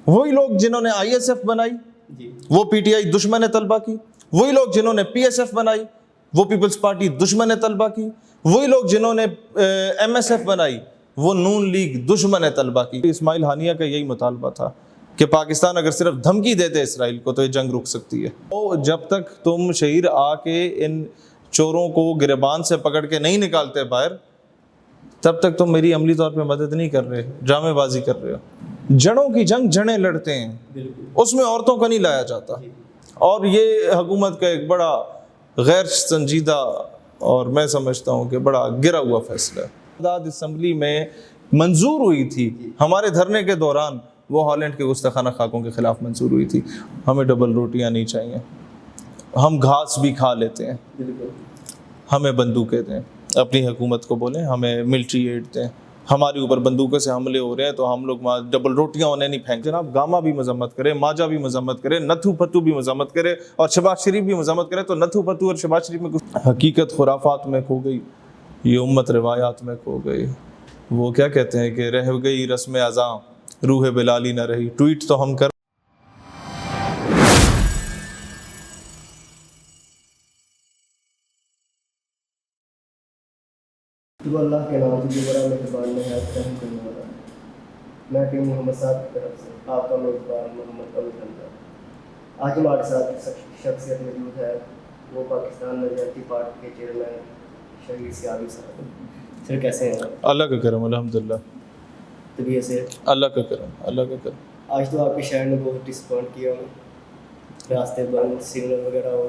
وہی لوگ جنہوں نے ISF بنائی وہ PTI دشمن طلبہ کی، وہی لوگ جنہوں نے PSF بنائی وہ پیپلز پارٹی دشمن طلبہ کی، وہی لوگ جنہوں نے MSF بنائی وہ نون لیگ دشمن طلبہ کی۔ اسماعیل ہانیہ کا یہی مطالبہ تھا کہ پاکستان اگر صرف دھمکی دیتے اسرائیل کو تو یہ جنگ رک سکتی ہے۔ تو جب تک تم شہیر آ کے ان چوروں کو گریبان سے پکڑ کے نہیں نکالتے باہر، تب تک تم میری عملی طور پہ مدد نہیں کر رہے، ڈرامے بازی کر رہے ہو۔ جڑوں کی جنگ جڑیں لڑتے ہیں، اس میں عورتوں کو نہیں لایا جاتا، اور یہ حکومت کا ایک بڑا غیر سنجیدہ اور میں سمجھتا ہوں کہ بڑا گرا ہوا فیصلہ ہے۔ اسمبلی میں منظور ہوئی تھی ہمارے دھرنے کے دوران، وہ ہالینڈ کے گستاخانہ خاکوں کے خلاف منظور ہوئی تھی۔ ہمیں ڈبل روٹیاں نہیں چاہیے، ہم گھاس بھی کھا لیتے ہیں، ہمیں بندوقیں دیں، اپنی حکومت کو بولیں ہمیں ملٹری ایڈ دیں، ہمارے اوپر بندوقوں سے حملے ہو رہے ہیں تو ہم لوگ ڈبل روٹیاں انہیں نہیں پھینک۔ جناب گاما بھی مذمت کرے، ماجا بھی مذمت کرے، نتھو پتو بھی مذمت کرے اور شہباز شریف بھی مذمت کرے، تو نتھو پتو اور شہباز شریف میں کچھ حقیقت خرافات میں کھو گئی، یہ امت روایات میں کھو گئی۔ وہ کیا کہتے ہیں کہ رہ گئی رسم اذاں روح بلالی نہ رہی، ٹویٹ تو ہم کر تو اللہ کے نام سے جو بڑا مہربان نہایت رحم کرنے والا ہے۔ میں ٹیم محمد صاحب کی طرف سے آپ کا میزبان محمد ابو حمزہ۔ آج ہمارے ساتھ شخصیت موجود ہے، وہ پاکستان نظریاتی پارٹی کے چیئرمین شہید سیابی صاحب۔ سر کیسے ہیں؟ اللہ کا کرم، الحمدللہ۔ طبیعت سے اللہ کا کرم، اللہ کا کرم۔ آج تو آپ کے شہر نے بہت ڈسپوائنٹ کیا، راستے بند، سگنل وغیرہ ہو۔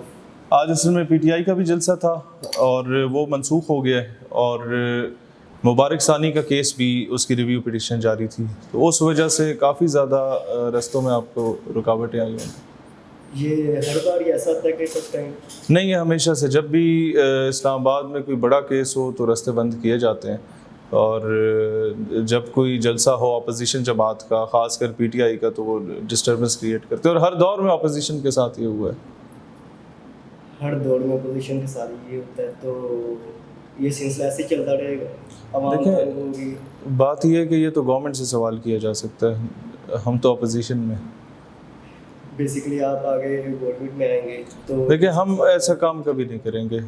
آج اصل میں PTI کا بھی جلسہ تھا اور وہ منسوخ ہو گیا ہے، اور مبارک ثانی کا کیس بھی اس کی ریویو پٹیشن جاری تھی، تو اس وجہ سے کافی زیادہ رستوں میں آپ کو رکاوٹیں آئی ہیں۔ یہ ہر بار یہ ایسا ہوتا ہے کہ کچھ ٹائم نہیں، یہ ہمیشہ سے، جب بھی اسلام آباد میں کوئی بڑا کیس ہو تو رستے بند کیے جاتے ہیں، اور جب کوئی جلسہ ہو اپوزیشن جماعت کا، خاص کر PTI کا، تو وہ ڈسٹربنس کریٹ کرتے ہیں، اور ہر دور میں اپوزیشن کے ساتھ یہ ہوا ہے۔ ہر دور میں اپوزیشن کے ساتھ یہ ہوتا ہے، تو یہ سلسلہ ایسے چلتا رہے گا؟ عوام تنگ ہوگی؟ بات یہ ہے کہ یہ تو گورنمنٹ سے سوال کیا جا سکتا ہے، ہم تو اپوزیشن میں۔ بیسیکلی آپ آگے گورنمنٹ میں آئیں گے تو دیکھیں ہم ایسا کام کبھی نہیں کریں گے۔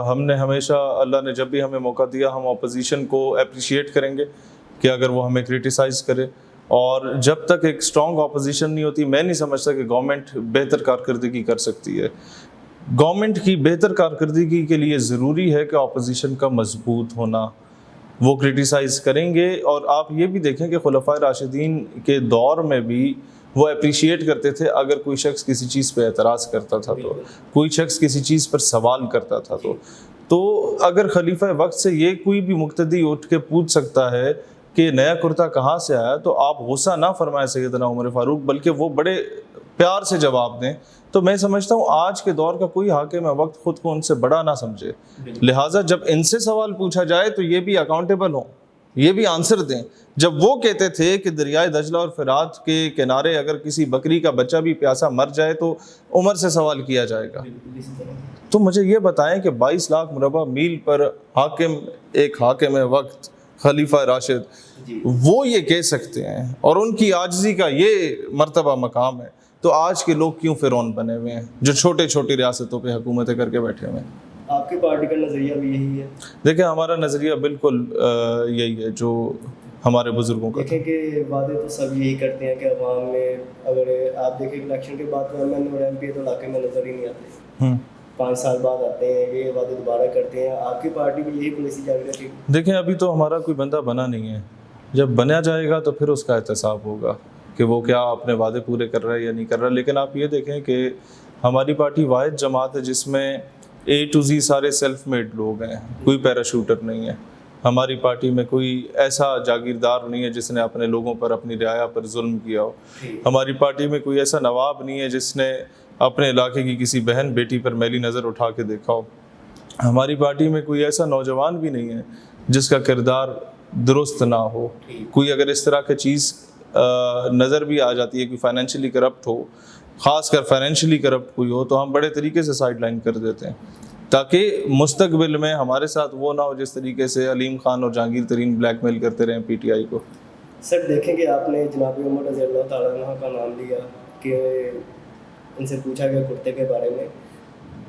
ہم نے ہمیشہ، اللہ نے جب بھی ہمیں موقع دیا، ہم اپوزیشن کو اپریشیٹ کریں گے کہ اگر وہ ہمیں کرٹیسائز کرے، اور جب تک ایک اسٹرانگ اپوزیشن نہیں ہوتی، میں نہیں سمجھتا کہ گورنمنٹ بہتر کارکردگی کر سکتی ہے۔ گورنمنٹ کی بہتر کارکردگی کے لیے ضروری ہے کہ اپوزیشن کا مضبوط ہونا، وہ کرٹیسائز کریں گے۔ اور آپ یہ بھی دیکھیں کہ خلفائے راشدین کے دور میں بھی وہ اپریشیٹ کرتے تھے اگر کوئی شخص کسی چیز پہ اعتراض کرتا تھا، تو کوئی شخص کسی چیز پر سوال کرتا تھا، تو اگر خلیفہ وقت سے یہ کوئی بھی مقتدی اٹھ کے پوچھ سکتا ہے کہ نیا کرتا کہاں سے آیا، تو آپ غصہ نہ فرمائیں سیدنا عمر فاروق، بلکہ وہ بڑے پیار سے جواب دیں۔ تو میں سمجھتا ہوں آج کے دور کا کوئی حاکم وقت خود کو ان سے بڑا نہ سمجھے، لہٰذا جب ان سے سوال پوچھا جائے تو یہ بھی اکاؤنٹیبل ہوں، یہ بھی آنسر دیں۔ جب وہ کہتے تھے کہ دریائے دجلہ اور فرات کے کنارے اگر کسی بکری کا بچہ بھی پیاسا مر جائے تو عمر سے سوال کیا جائے گا، تو مجھے یہ بتائیں کہ 22 لاکھ مربع میل پر ایک حاکم وقت خلیفہ راشد وہ یہ کہہ سکتے ہیں، اور ان کی عاجزی کا یہ مرتبہ مقام ہے، تو آج کے لوگ کیوں فرعون بنے ہوئے ہیں جو چھوٹے چھوٹی ریاستوں پہ حکومتیں کر کے بیٹھے ہوئے ہیں؟ آپ کی پارٹی کا نظریہ بھی یہی ہے؟ دیکھیں ہمارا نظریہ بالکل یہی ہے جو ہمارے بزرگوں کا۔ دیکھیں کہ وعدے تو سب یہی کرتے ہیں کہ عوام میں، اگر آپ دیکھیں الیکشن کے بعد گورنمنٹ اور MP تو علاقے میں نظر ہی نہیں آتے، 5 سال بعد آتے ہیں، یہ وعدے دوبارہ کرتے ہیں۔ آپ کی پارٹی بھی یہی پالیسی جاری رکھے گی؟ دیکھیں ابھی تو ہمارا کوئی بندہ بنا نہیں ہے، جب بنیا جائے گا تو پھر اس کا احتساب ہوگا کہ وہ کیا اپنے وعدے پورے کر رہا ہے یا نہیں کر رہا۔ لیکن آپ یہ دیکھیں کہ ہماری پارٹی واحد جماعت ہے جس میں A to Z سارے سیلف میڈ لوگ ہیں، کوئی پیراشوٹر نہیں ہے۔ ہماری پارٹی میں کوئی ایسا جاگیردار نہیں ہے جس نے اپنے لوگوں پر، اپنی رعایا پر ظلم کیا ہو۔ ہماری پارٹی میں کوئی ایسا نواب نہیں ہے جس نے اپنے علاقے کی کسی بہن بیٹی پر میلی نظر اٹھا کے دیکھا ہو۔ ہماری پارٹی میں کوئی ایسا نوجوان بھی نہیں ہے جس کا کردار درست نہ ہو۔ کوئی اگر اس طرح کی چیز نظر بھی آ جاتی ہے کہ فائنینشلی کرپٹ ہو، خاص کر فائنینشلی کرپٹ کوئی ہو، تو ہم بڑے طریقے سے سائڈ لائن کر دیتے ہیں تاکہ مستقبل میں ہمارے ساتھ وہ نہ ہو جس طریقے سے علیم خان اور جہانگیر ترین بلیک میل کرتے رہے PTI کو۔ سر دیکھیں کہ آپ نے جناب عمر رضی اللہ تعالیٰ عنہ کا نام لیا کہ ان سے پوچھا گیا کرتے کے بارے میں.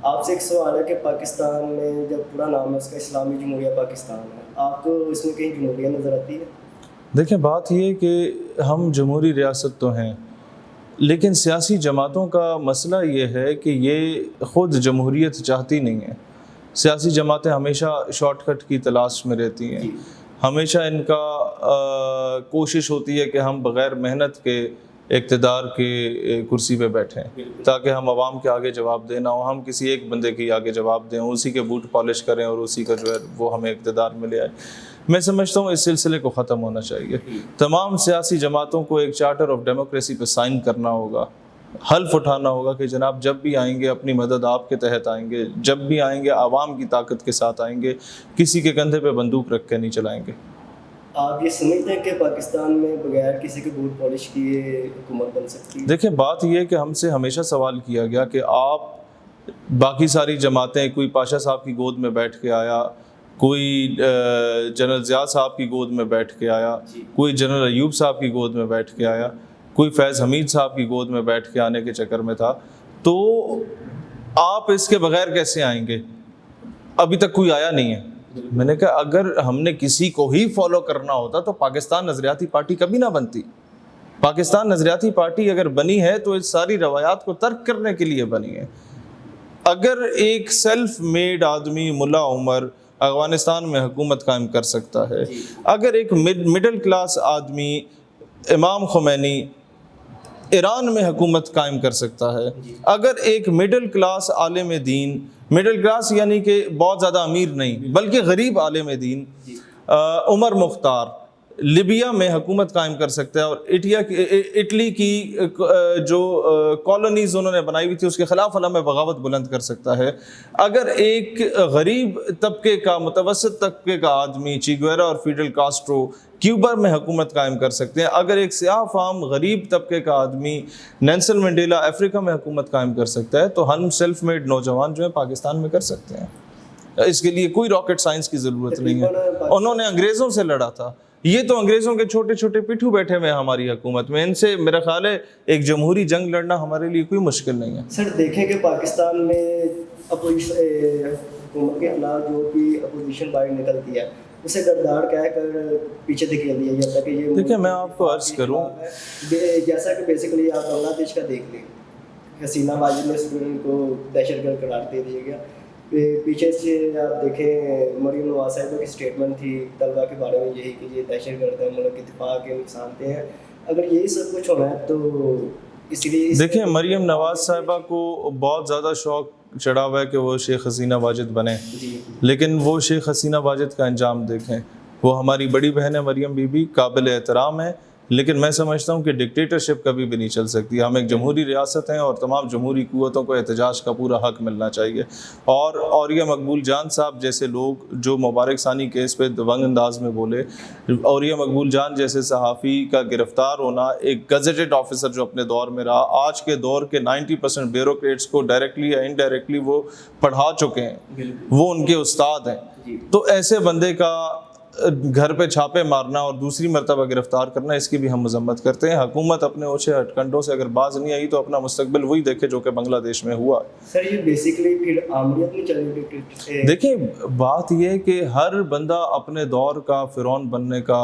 آپ سے ایک سوال ہے کہ پاکستان میں جب پورا نام ہے اس کا اسلامی جمہوریہ پاکستان ہے, آپ کو اس میں کہیں جمہوریہ نظر آتی ہے؟ دیکھیں بات یہ ہے کہ ہم جمہوری ریاست تو ہیں, لیکن سیاسی جماعتوں کا مسئلہ یہ ہے کہ یہ خود جمہوریت چاہتی نہیں ہیں. سیاسی جماعتیں ہمیشہ شارٹ کٹ کی تلاش میں رہتی ہیں. ہمیشہ ان کا کوشش ہوتی ہے کہ ہم بغیر محنت کے اقتدار کے کرسی پہ بیٹھیں تاکہ ہم عوام کے آگے جواب دیں, نہ ہو ہم کسی ایک بندے کے آگے جواب دیں, اسی کے بوٹ پالش کریں اور اسی کا جو ہے وہ ہمیں اقتدار میں لے آئے. میں سمجھتا ہوں اس سلسلے کو ختم ہونا چاہیے. تمام سیاسی جماعتوں کو ایک چارٹر آف ڈیموکریسی پہ سائن کرنا ہوگا, حلف اٹھانا ہوگا کہ جناب جب بھی آئیں گے اپنی مدد آپ کے تحت آئیں گے, جب بھی آئیں گے عوام کی طاقت کے ساتھ آئیں گے, کسی کے کندھے پہ بندوق رکھ کے نہیں چلائیں گے. آپ یہ سمجھتے ہیں کہ پاکستان میں بغیر کسی کے بوٹ پالش کیے حکومت بن سکتی ہے؟ دیکھیں بات یہ ہے کہ ہم سے ہمیشہ سوال کیا گیا کہ آپ باقی ساری جماعتیں, کوئی پاشا صاحب کی گود میں بیٹھ کے آیا, کوئی جنرل ضیاء صاحب کی گود میں بیٹھ کے آیا, کوئی جنرل ایوب صاحب کی گود میں بیٹھ کے آیا, کوئی فیض حمید صاحب کی گود میں بیٹھ کے آنے کے چکر میں تھا, تو آپ اس کے بغیر کیسے آئیں گے؟ ابھی تک کوئی آیا نہیں ہے. میں نے کہا اگر ہم نے کسی کو ہی فالو کرنا ہوتا تو پاکستان نظریاتی پارٹی کبھی نہ بنتی. پاکستان نظریاتی پارٹی اگر بنی ہے تو اس ساری روایات کو ترک کرنے کے لیے بنی ہے. اگر ایک سیلف میڈ آدمی ملا عمر افغانستان میں حکومت قائم کر سکتا ہے, اگر ایک مڈل کلاس آدمی امام خمینی ایران میں حکومت قائم کر سکتا ہے, اگر ایک مڈل کلاس عالم دین, مڈل کلاس یعنی کہ بہت زیادہ امیر نہیں بلکہ غریب عالم دین عمر مختار لیبیا میں حکومت قائم کر سکتا ہے اور اٹلی کی جو کالونیز انہوں نے بنائی ہوئی تھی اس کے خلاف علم بغاوت بلند کر سکتا ہے, اگر ایک غریب طبقے کا, متوسط طبقے کا آدمی چی گویرا اور فیڈل کاسٹرو کیوبا میں حکومت قائم کر سکتے ہیں, اگر ایک سیاہ فام غریب طبقے کا آدمی نیلسن منڈیلا افریقہ میں حکومت قائم کر سکتا ہے, تو ہم سیلف میڈ نوجوان جو ہیں پاکستان میں کر سکتے ہیں. اس کے لیے کوئی راکٹ سائنس کی ضرورت نہیں ہے. انہوں نے انگریزوں سے لڑا تھا, یہ تو انگریزوں کے چھوٹے چھوٹے پٹھو بیٹھے ہوئے ہیں ہماری حکومت میں, ان سے میرا خیال ہے ایک جمہوری جنگ لڑنا ہمارے لیے کوئی مشکل نہیں ہے. سر دیکھیں کہ پاکستان میں حکومت کے خلاف جو بھی اپوزیشن باہر نکلتی ہے اسے غدار کہہ کر پیچھے دھکیل دیا جاتا ہے کہ یہ. دیکھیں میں آپ کو عرض کروں, جیسا کہ بیسیکلی آپ بنگلہ دیش کا دیکھ لیں, حسینہ واجد نے اسٹوڈنٹ کو دہشت گرد قرار دے دیا گیا. پیچھے سے آپ دیکھیں مریم نواز صاحبہ کی اسٹیٹمنٹ تھی طلبہ کے بارے میں یہی کہ یہ دہشت گرد ہے, ملک کی دفاع کے نقصان دہ ہیں. اگر یہی سب کچھ ہونا ہے تو اس لیے دیکھیں مریم نواز صاحبہ کو بہت زیادہ شوق چڑھا ہوا ہے کہ وہ شیخ حسینہ واجد بنے, لیکن وہ شیخ حسینہ واجد کا انجام دیکھیں. وہ ہماری بڑی بہن ہے مریم بی بی, قابل احترام ہے, لیکن میں سمجھتا ہوں کہ ڈکٹیٹرشپ کبھی بھی نہیں چل سکتی. ہم ایک جمہوری ریاست ہیں اور تمام جمہوری قوتوں کو احتجاج کا پورا حق ملنا چاہیے. اور عوریہ مقبول جان صاحب جیسے لوگ جو مبارک ثانی کیس پہ دبنگ انداز میں بولے, عوریہ مقبول جان جیسے صحافی کا گرفتار ہونا, ایک گزٹڈ آفیسر جو اپنے دور میں رہا, آج کے دور کے 90% بیوروکریٹس کو ڈائریکٹلی یا انڈائریکٹلی وہ پڑھا چکے ہیں, وہ ان کے استاد ہیں. تو ایسے بندے کا گھر پہ چھاپے مارنا اور دوسری مرتبہ گرفتار کرنا, اس کی بھی ہم مذمت کرتے ہیں. حکومت اپنے اوچھے ہٹ کنڈوں سے اگر باز نہیں آئی تو اپنا مستقبل وہی دیکھے جو کہ بنگلہ دیش میں ہوا. سر یہ بیسیکلی پھر آمریت نہیں چل رہی. دیکھیں بات یہ ہے کہ ہر بندہ اپنے دور کا فرعون بننے کا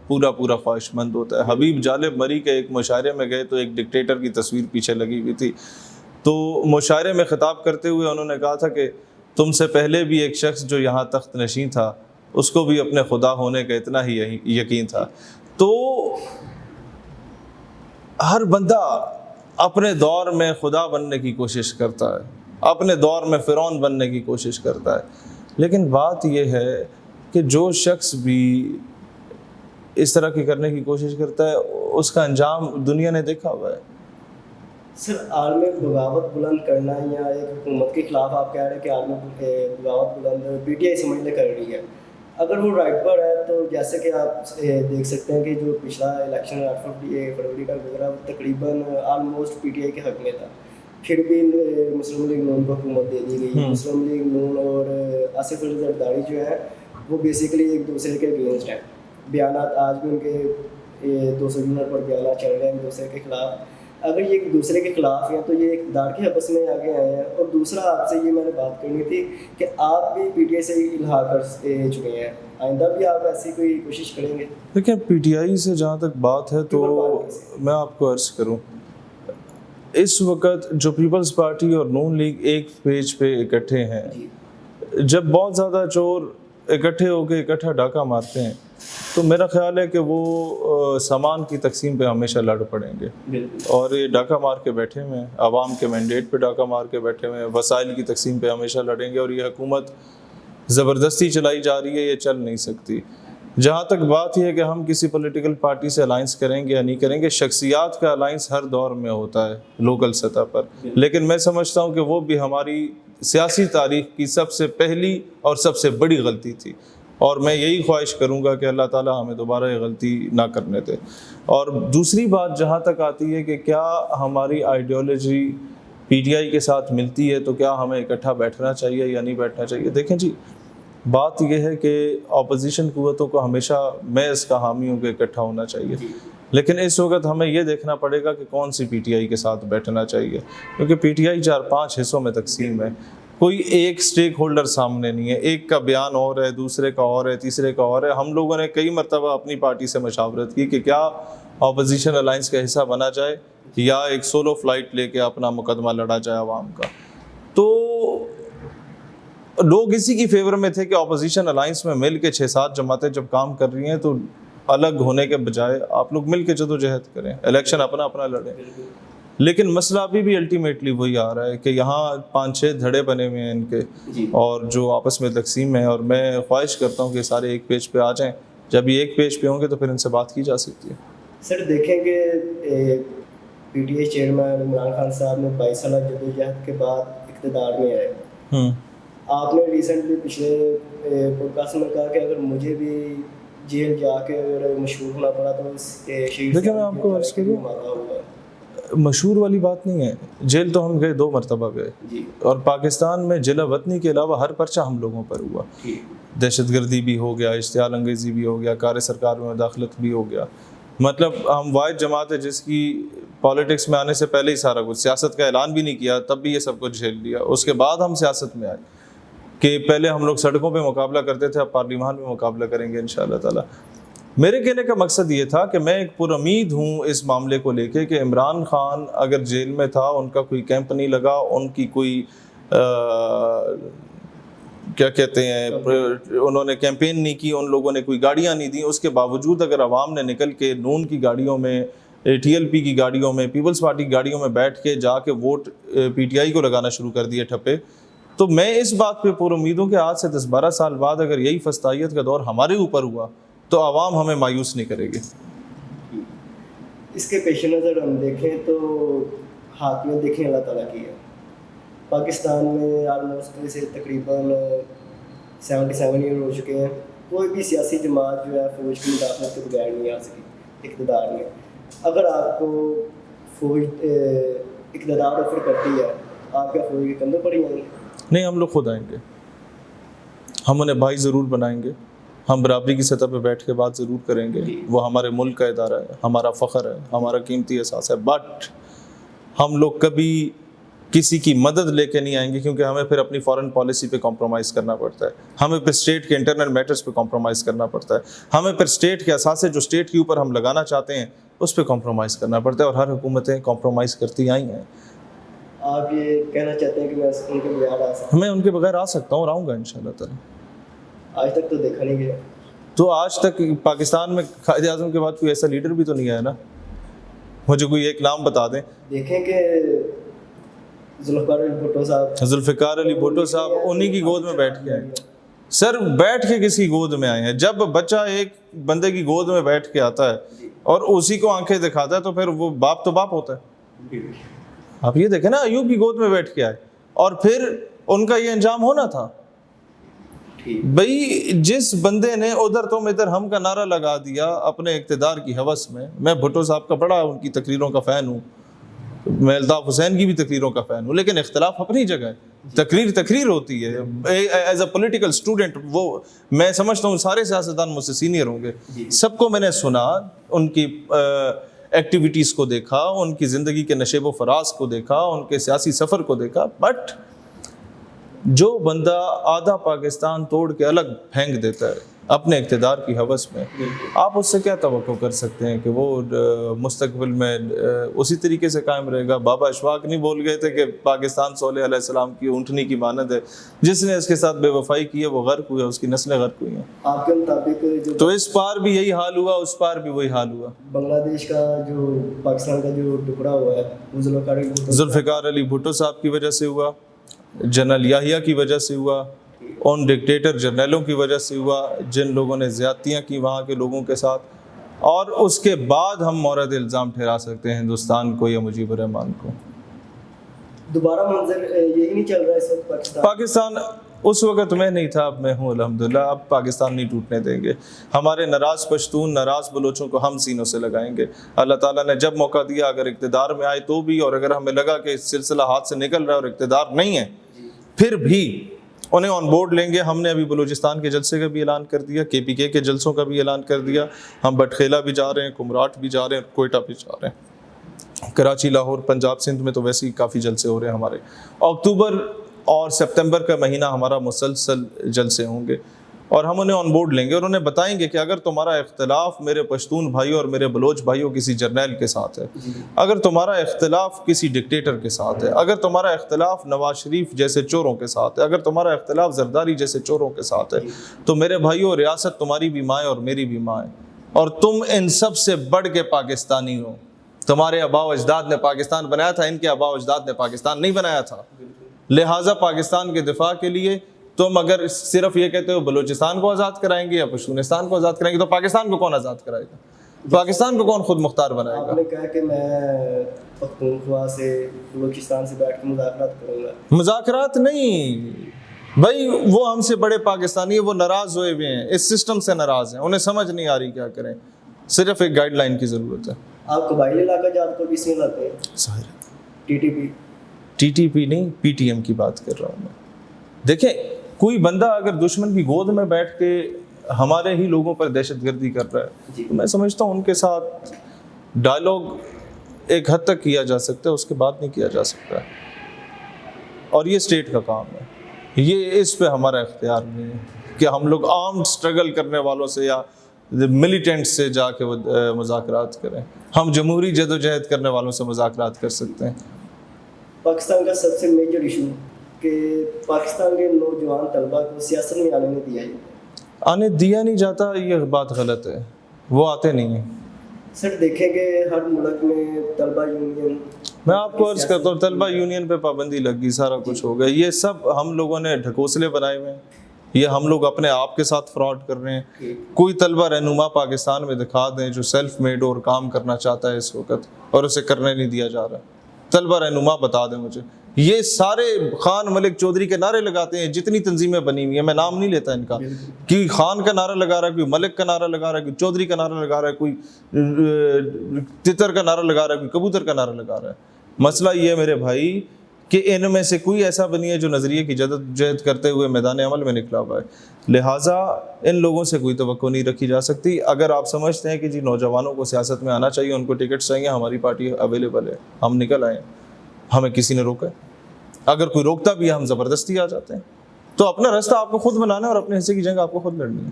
پورا خواہش مند ہوتا ہے. حبیب جالب مری کے ایک مشاعرے میں گئے تو ایک ڈکٹیٹر کی تصویر پیچھے لگی ہوئی تھی, تو مشاعرے میں خطاب کرتے ہوئے انہوں نے کہا تھا کہ تم سے پہلے بھی ایک شخص جو یہاں تخت نشین تھا اس کو بھی اپنے خدا ہونے کا اتنا ہی یقین تھا. تو ہر بندہ اپنے دور میں خدا بننے کی کوشش کرتا ہے, اپنے دور میں فرعون بننے کی کوشش کرتا ہے, لیکن بات یہ ہے کہ جو شخص بھی اس طرح کی کرنے کی کوشش کرتا ہے اس کا انجام دنیا نے دیکھا ہوا ہے. سر عالمی بغاوت بلند کرنا یا ایک حکومت کے خلاف آپ کہہ رہے ہیں کہ عالمی بغاوت بلند پی ٹی آئی سمجھ لے کر رہی ہے, اگر وہ رائٹ پر ہے تو جیسے کہ آپ دیکھ سکتے ہیں کہ جو پچھلا الیکشن 8 فروری کا گزرا وہ تقریباً آلموسٹ پی ٹی آئی کے حق میں تھا, پھر بھی مسلم لیگ نون کو حکومت دے دی گئی. مسلم لیگ نون اور آصف زرداری جو ہے وہ بیسیکلی ایک دوسرے کے اگینسٹ ہیں. بیانات آج بھی ان کے یہ 200 یونٹ پر بیانات چل رہے ہیں ایک دوسرے کے خلاف. اگر یہ ایک دوسرے کے خلاف ہیں تو یہ اقتدار کے حبس میں آگے آئے ہیں. اور دوسرا آپ سے یہ میں نے بات کرنی تھی کہ آپ بھی پی ٹی آئی سے الحاق کر چکے ہیں, آئندہ بھی آپ ایسی کوئی کوشش کریں گے؟ دیکھیں پی ٹی آئی سے جہاں تک بات ہے تو میں آپ کو عرض کروں, اس وقت جو پیپلز پارٹی اور نون لیگ ایک پیج پہ اکٹھے ہیں, جب بہت زیادہ چور اکٹھے ہو کے اکٹھا ڈاکہ مارتے ہیں تو میرا خیال ہے کہ وہ سامان کی تقسیم پہ ہمیشہ لڑ پڑیں گے. اور یہ ڈاکہ مار کے بیٹھے ہوئے ہیں, عوام کے مینڈیٹ پہ ڈاکہ مار کے بیٹھے ہوئے ہیں, وسائل کی تقسیم پہ ہمیشہ لڑیں گے. اور یہ حکومت زبردستی چلائی جا رہی ہے, یہ چل نہیں سکتی. جہاں تک بات یہ ہے کہ ہم کسی پولیٹیکل پارٹی سے الائنس کریں گے یا نہیں کریں گے, شخصیات کا الائنس ہر دور میں ہوتا ہے لوکل سطح پر, لیکن میں سمجھتا ہوں کہ وہ بھی ہماری سیاسی تاریخ کی سب سے پہلی اور سب سے بڑی غلطی تھی. اور میں یہی خواہش کروں گا کہ اللہ تعالیٰ ہمیں دوبارہ یہ غلطی نہ کرنے دے. اور دوسری بات جہاں تک آتی ہے کہ کیا ہماری آئیڈیالوجی پی ٹی آئی کے ساتھ ملتی ہے تو کیا ہمیں اکٹھا بیٹھنا چاہیے یا نہیں بیٹھنا چاہیے. دیکھیں جی, بات یہ ہے کہ اپوزیشن قوتوں کو ہمیشہ میں اس کا حامی ہوں کہ اکٹھا ہونا چاہیے, لیکن اس وقت ہمیں یہ دیکھنا پڑے گا کہ کون سی پی ٹی آئی کے ساتھ بیٹھنا چاہیے, کیونکہ پی ٹی آئی 4-5 حصوں میں تقسیم ہے. کوئی ایک سٹیک ہولڈر سامنے نہیں ہے, ایک کا بیان اور ہے, دوسرے کا اور ہے, تیسرے کا اور ہے. ہم لوگوں نے کئی مرتبہ اپنی پارٹی سے مشاورت کی کہ کیا اپوزیشن الائنس کا حصہ بنا جائے یا ایک سولو فلائٹ لے کے اپنا مقدمہ لڑا جائے عوام کا. تو لوگ اسی کی فیور میں تھے کہ اپوزیشن الائنس میں مل کے 6-7 جماعتیں جب کام کر رہی ہیں تو الگ ہونے کے بجائے آپ لوگ مل کے جدوجہد کریں, الیکشن اپنا اپنا لڑیں. لیکن مسئلہ ابھی بھی الٹیمیٹلی وہی آ رہا ہے کہ یہاں 5-6 دھڑے بنے ہوئے ہیں ان کے, اور جو آپس میں تقسیم ہے. اور میں خواہش کرتا ہوں کہ سارے ایک پیج پہ آ جائیں. جب یہ ایک پیج پہ ہوں گے تو پھر ان سے بات کی جا سکتی ہے. سر دیکھیں کہ P T I chairman Imran Khan صاحب نے 22 سالہ جدوجہد کے بعد اقتدار میں آئے. آپ نے ریسنٹلی پچھلے پوڈ کاسٹ میں کہا کہ اگر مجھے بھی جیل جا کے اگر مشہور ہونا پڑا تو دیکھیں میں آپ کو عرض کروں, مشہور والی بات نہیں ہے. جیل تو ہم گئے 2 مرتبہ گئے, اور پاکستان میں جلا وطنی کے علاوہ ہر پرچہ ہم لوگوں پر ہوا. دہشت گردی بھی ہو گیا, اشتعال انگیزی بھی ہو گیا, کار سرکار میں مداخلت بھی ہو گیا. مطلب ہم واحد جماعت ہے جس کی پالیٹکس میں آنے سے پہلے ہی سارا کچھ, سیاست کا اعلان بھی نہیں کیا تب بھی یہ سب کچھ جھیل لیا. اس کے بعد ہم سیاست میں آئے کہ پہلے ہم لوگ سڑکوں پہ مقابلہ کرتے تھے, اب پارلیمان میں مقابلہ کریں گے انشاءاللہ تعالیٰ. میرے کہنے کا مقصد یہ تھا کہ میں ایک پر امید ہوں اس معاملے کو لے کے کہ عمران خان اگر جیل میں تھا, ان کا کوئی کیمپ نہیں لگا, ان کی کوئی کیا کہتے ہیں انہوں نے کیمپین نہیں کی, ان لوگوں نے کوئی گاڑیاں نہیں دیں, اس کے باوجود اگر عوام نے نکل کے نون کی گاڑیوں میں, ٹی ایل پی کی گاڑیوں میں, پیپلز پارٹی کی گاڑیوں میں بیٹھ کے جا کے ووٹ پی ٹی آئی کو لگانا شروع کر دیے ٹھپے, تو میں اس بات پہ پر امید ہوں کہ آج سے 10-12 سال بعد اگر یہی فسطائیت کا دور ہمارے اوپر ہوا تو عوام ہمیں مایوس نہیں کرے گی. اس کے پیش نظر ہم دیکھیں تو حاکمیت دیکھیں اللہ تعالیٰ کی ہے. پاکستان میں آلموسٹ سے تقریباً 77 ایئر ہو چکے ہیں, کوئی بھی سیاسی جماعت جو ہے فوج کی مداخلت کے بغیر نہیں آ سکی اقتدار میں. اگر آپ کو فوج اقتدار آفر کرتی ہے, آپ کیا فوج کے کندھوں پر ہی آئیں گے؟ نہیں, ہم لوگ خود آئیں گے, ہم انہیں بھائی ضرور بنائیں گے, ہم برابری کی سطح پہ بیٹھ کے بات ضرور کریں گے. وہ ہمارے ملک کا ادارہ ہے, ہمارا فخر ہے, ہمارا قیمتی احساس ہے, بٹ ہم لوگ کبھی کسی کی مدد لے کے نہیں آئیں گے, کیونکہ ہمیں پھر اپنی فارن پالیسی پہ کمپرومائز کرنا پڑتا ہے, ہمیں پھر اسٹیٹ کے انٹرنل میٹرز پہ کمپرومائز کرنا پڑتا ہے, ہمیں پھر اسٹیٹ کے اثاثے جو اسٹیٹ کے اوپر ہم لگانا چاہتے ہیں اس پہ کمپرومائز کرنا پڑتا ہے, اور ہر حکومتیں کمپرومائز کرتی آئی ہیں. آپ یہ کہنا چاہتے ہیں کہ میں ان کے بغیر آ سکتا ہوں؟ میں ان کے بغیر آ سکتا ہوں اور آؤں گا انشاءاللہ تعالیٰ. آج تک تو دیکھا نہیں گیا. تو آج تک پاکستان میں قائد اعظم کے بعد کوئی ایسا لیڈر بھی تو نہیں آیا نا, مجھے کوئی ایک نام بتا دیں. دیکھیں کہ ذوالفقار علی بھٹو صاحب انہی کی گود میں بیٹھ کے آئے. سر بیٹھ کے کس کی گود میں آئے ہیں؟ جب بچہ ایک بندے کی گود میں بیٹھ کے آتا ہے اور اسی کو آنکھیں دکھاتا ہے تو پھر وہ باپ تو باپ ہوتا ہے. آپ یہ دیکھیں نا, ایوب کی گود میں بیٹھ کے آئے اور پھر ان کا یہ انجام ہونا تھا. بھئی جس بندے نے ادھر تم ادھر ہم کا نعرہ لگا دیا اپنے اقتدار کی ہوس میں, میں بھٹو صاحب کا بڑا ان کی تقریروں کا فین ہوں, میں الطاف حسین کی بھی تقریروں کا فین ہوں، لیکن اختلاف اپنی جگہ ہے. تقریر ہوتی ہے. ایز اے پولیٹیکل اسٹوڈنٹ وہ میں سمجھتا ہوں سارے سیاستدان مجھ سے سینئر ہوں گے، سب کو میں نے سنا، ان کی ایکٹیویٹیز کو دیکھا، ان کی زندگی کے نشیب و فراز کو دیکھا، ان کے سیاسی سفر کو دیکھا. بٹ جو بندہ آدھا پاکستان توڑ کے الگ پھینک دیتا ہے اپنے اقتدار کی ہوس میں، آپ اس سے کیا توقع کر سکتے ہیں کہ وہ مستقبل میں اسی طریقے سے قائم رہے گا؟ بابا اشفاق نہیں بول گئے تھے کہ پاکستان صالح علیہ السلام کی اونٹنی کی مانند ہے، جس نے اس کے ساتھ بے وفائی کی ہے وہ غرق ہوئی ہے، اس کی نسلیں غرق ہوئی ہیں. آپ کے مطابق جو تو اس پار بھی یہی حال ہوا، اس پار بھی وہی حال ہوا. بنگلہ دیش کا جو پاکستان کا جو ٹکڑا ہوا ہے وہ ذوالفقار علی بھٹو صاحب کی وجہ سے ہوا، جنرل یحییٰ کی وجہ سے ہوا، ان ڈکٹیٹر جرنیلوں کی وجہ سے ہوا جن لوگوں نے زیادتیاں کی وہاں کے لوگوں کے ساتھ. اور اس کے بعد ہم مورد الزام ٹھہرا سکتے ہیں ہندوستان کو یا مجیب الرحمان کو. دوبارہ منظر یہی نہیں چل رہا ہے اس وقت پاکستان اس وقت میں نہیں تھا، اب میں ہوں الحمدللہ. اب پاکستان نہیں ٹوٹنے دیں گے. ہمارے ناراض پشتون، ناراض بلوچوں کو ہم سینوں سے لگائیں گے. اللہ تعالیٰ نے جب موقع دیا، اگر اقتدار میں آئے تو بھی، اور اگر ہمیں لگا کہ سلسلہ ہاتھ سے نکل رہا ہے اور اقتدار نہیں ہے پھر بھی انہیں آن بورڈ لیں گے. ہم نے ابھی بلوچستان کے جلسے کا بھی اعلان کر دیا، KPK کے جلسوں کا بھی اعلان کر دیا. ہم بٹخیلا بھی جا رہے ہیں، کمراٹ بھی جا رہے ہیں، کوئٹہ بھی جا رہے ہیں. کراچی، لاہور، پنجاب، سندھ میں تو ویسے ہی کافی جلسے ہو رہے ہیں ہمارے. اکتوبر اور سپتمبر کا مہینہ ہمارا مسلسل جلسے ہوں گے اور ہم انہیں آن بورڈ لیں گے اور انہیں بتائیں گے کہ اگر تمہارا اختلاف میرے پشتون بھائیوں اور میرے بلوچ بھائیوں کسی جرنیل کے ساتھ ہے، اگر تمہارا اختلاف کسی ڈکٹیٹر کے ساتھ ہے، اگر تمہارا اختلاف نواز شریف جیسے چوروں کے ساتھ ہے، اگر تمہارا اختلاف زرداری جیسے چوروں کے ساتھ ہے، تو میرے بھائیوں ریاست تمہاری بھی ماں ہے اور میری بھی ماں ہے، اور تم ان سب سے بڑھ کے پاکستانی ہو. تمہارے آباء و اجداد نے پاکستان بنایا تھا، ان کے آباء و اجداد نے پاکستان نہیں بنایا تھا. لہٰذا پاکستان کے دفاع کے لیے تم اگر صرف یہ کہتے ہو بلوچستان کو آزاد کرائیں گے یا پشتونستان کو آزاد کرائیں گے، تو پاکستان کو کون آزاد کرائے گا؟ پاکستان کو کون خود مختار بنائے گا؟ آپ نے کہا کہ میں پختونخوا سے بلوچستان سے بیٹھ کے مذاکرات کروں گا. مذاکرات نہیں بھائی، وہ ہم سے بڑے پاکستانی ہیں، وہ ناراض ہوئے ہوئے ہیں، اس سسٹم سے ناراض ہیں، انہیں سمجھ نہیں آ رہی کیا کریں. صرف ایک گائیڈ لائن کی ضرورت ہے. آپ قبائلی علاقہ جات کو بھی اس میں لاتے ہیں؟ ظاہر TTP نہیں، PTM کی بات کر رہا ہوں میں. دیکھیں، کوئی بندہ اگر دشمن کی گود میں بیٹھ کے ہمارے ہی لوگوں پر دہشت گردی کر رہا ہے تو میں سمجھتا ہوں ان کے ساتھ ڈائلاگ ایک حد تک کیا جا سکتا ہے، اس کے بعد نہیں کیا جا سکتا ہے. اور یہ اسٹیٹ کا کام ہے، یہ اس پہ ہمارا اختیار نہیں ہے کہ ہم لوگ آرمڈ سٹرگل کرنے والوں سے یا ملیٹنٹ سے جا کے مذاکرات کریں. ہم جمہوری جدوجہد کرنے والوں سے مذاکرات کر سکتے ہیں. پاکستان کا سب سے میجر ایشو کہ پاکستان کے نوجوان طلبہ کو سیاست میں آنے دیا نہیں جاتا. یہ بات غلط ہے، وہ آتے نہیں ہیں. سر دیکھیں گے ہر ملک میں طلبہ یونین، میں آپ کو عرض کرتا ہوں طلبہ یونین پہ پابندی لگ گئی، سارا کچھ ہو گیا. یہ سب ہم لوگوں نے ڈھکوسلے بنائے ہوئے ہیں، یہ ہم لوگ اپنے آپ کے ساتھ فراڈ کر رہے ہیں. کوئی طلبہ رہنما پاکستان میں دکھا دیں جو سیلف میڈ اور کام کرنا چاہتا ہے اس وقت اور اسے کرنے نہیں دیا جا رہا. طلبہ رہنما بتا دیں مجھے. یہ سارے خان ملک چودھری کے نعرے لگاتے ہیں، جتنی تنظیمیں بنی ہوئی ہیں، میں نام نہیں لیتا ان کا. کوئی خان کا نعرہ لگا رہا ہے، کوئی ملک کا نعرہ لگا رہا ہے، کوئی چودھری کا نعرہ لگا رہا ہے، کوئی تتر کا نعرہ لگا رہا ہے، کوئی کبوتر کا نعرہ لگا رہا ہے. مسئلہ یہ ہے میرے بھائی کہ ان میں سے کوئی ایسا بنی ہے جو نظریے کی جدوجہد کرتے ہوئے میدان عمل میں نکلا ہوا ہے. لہٰذا ان لوگوں سے کوئی توقع نہیں رکھی جا سکتی. اگر آپ سمجھتے ہیں کہ جی نوجوانوں کو سیاست میں آنا چاہیے، ان کو ٹکٹ چاہیے، ہماری پارٹی اویلیبل ہے، ہم نکل آئیں. ہمیں کسی نے روکا ہے؟ اگر کوئی روکتا بھی ہے ہم زبردستی آ جاتے ہیں. تو اپنا راستہ آپ کو خود بنانا ہے اور اپنے حصے کی جنگ آپ کو خود لڑنی ہے.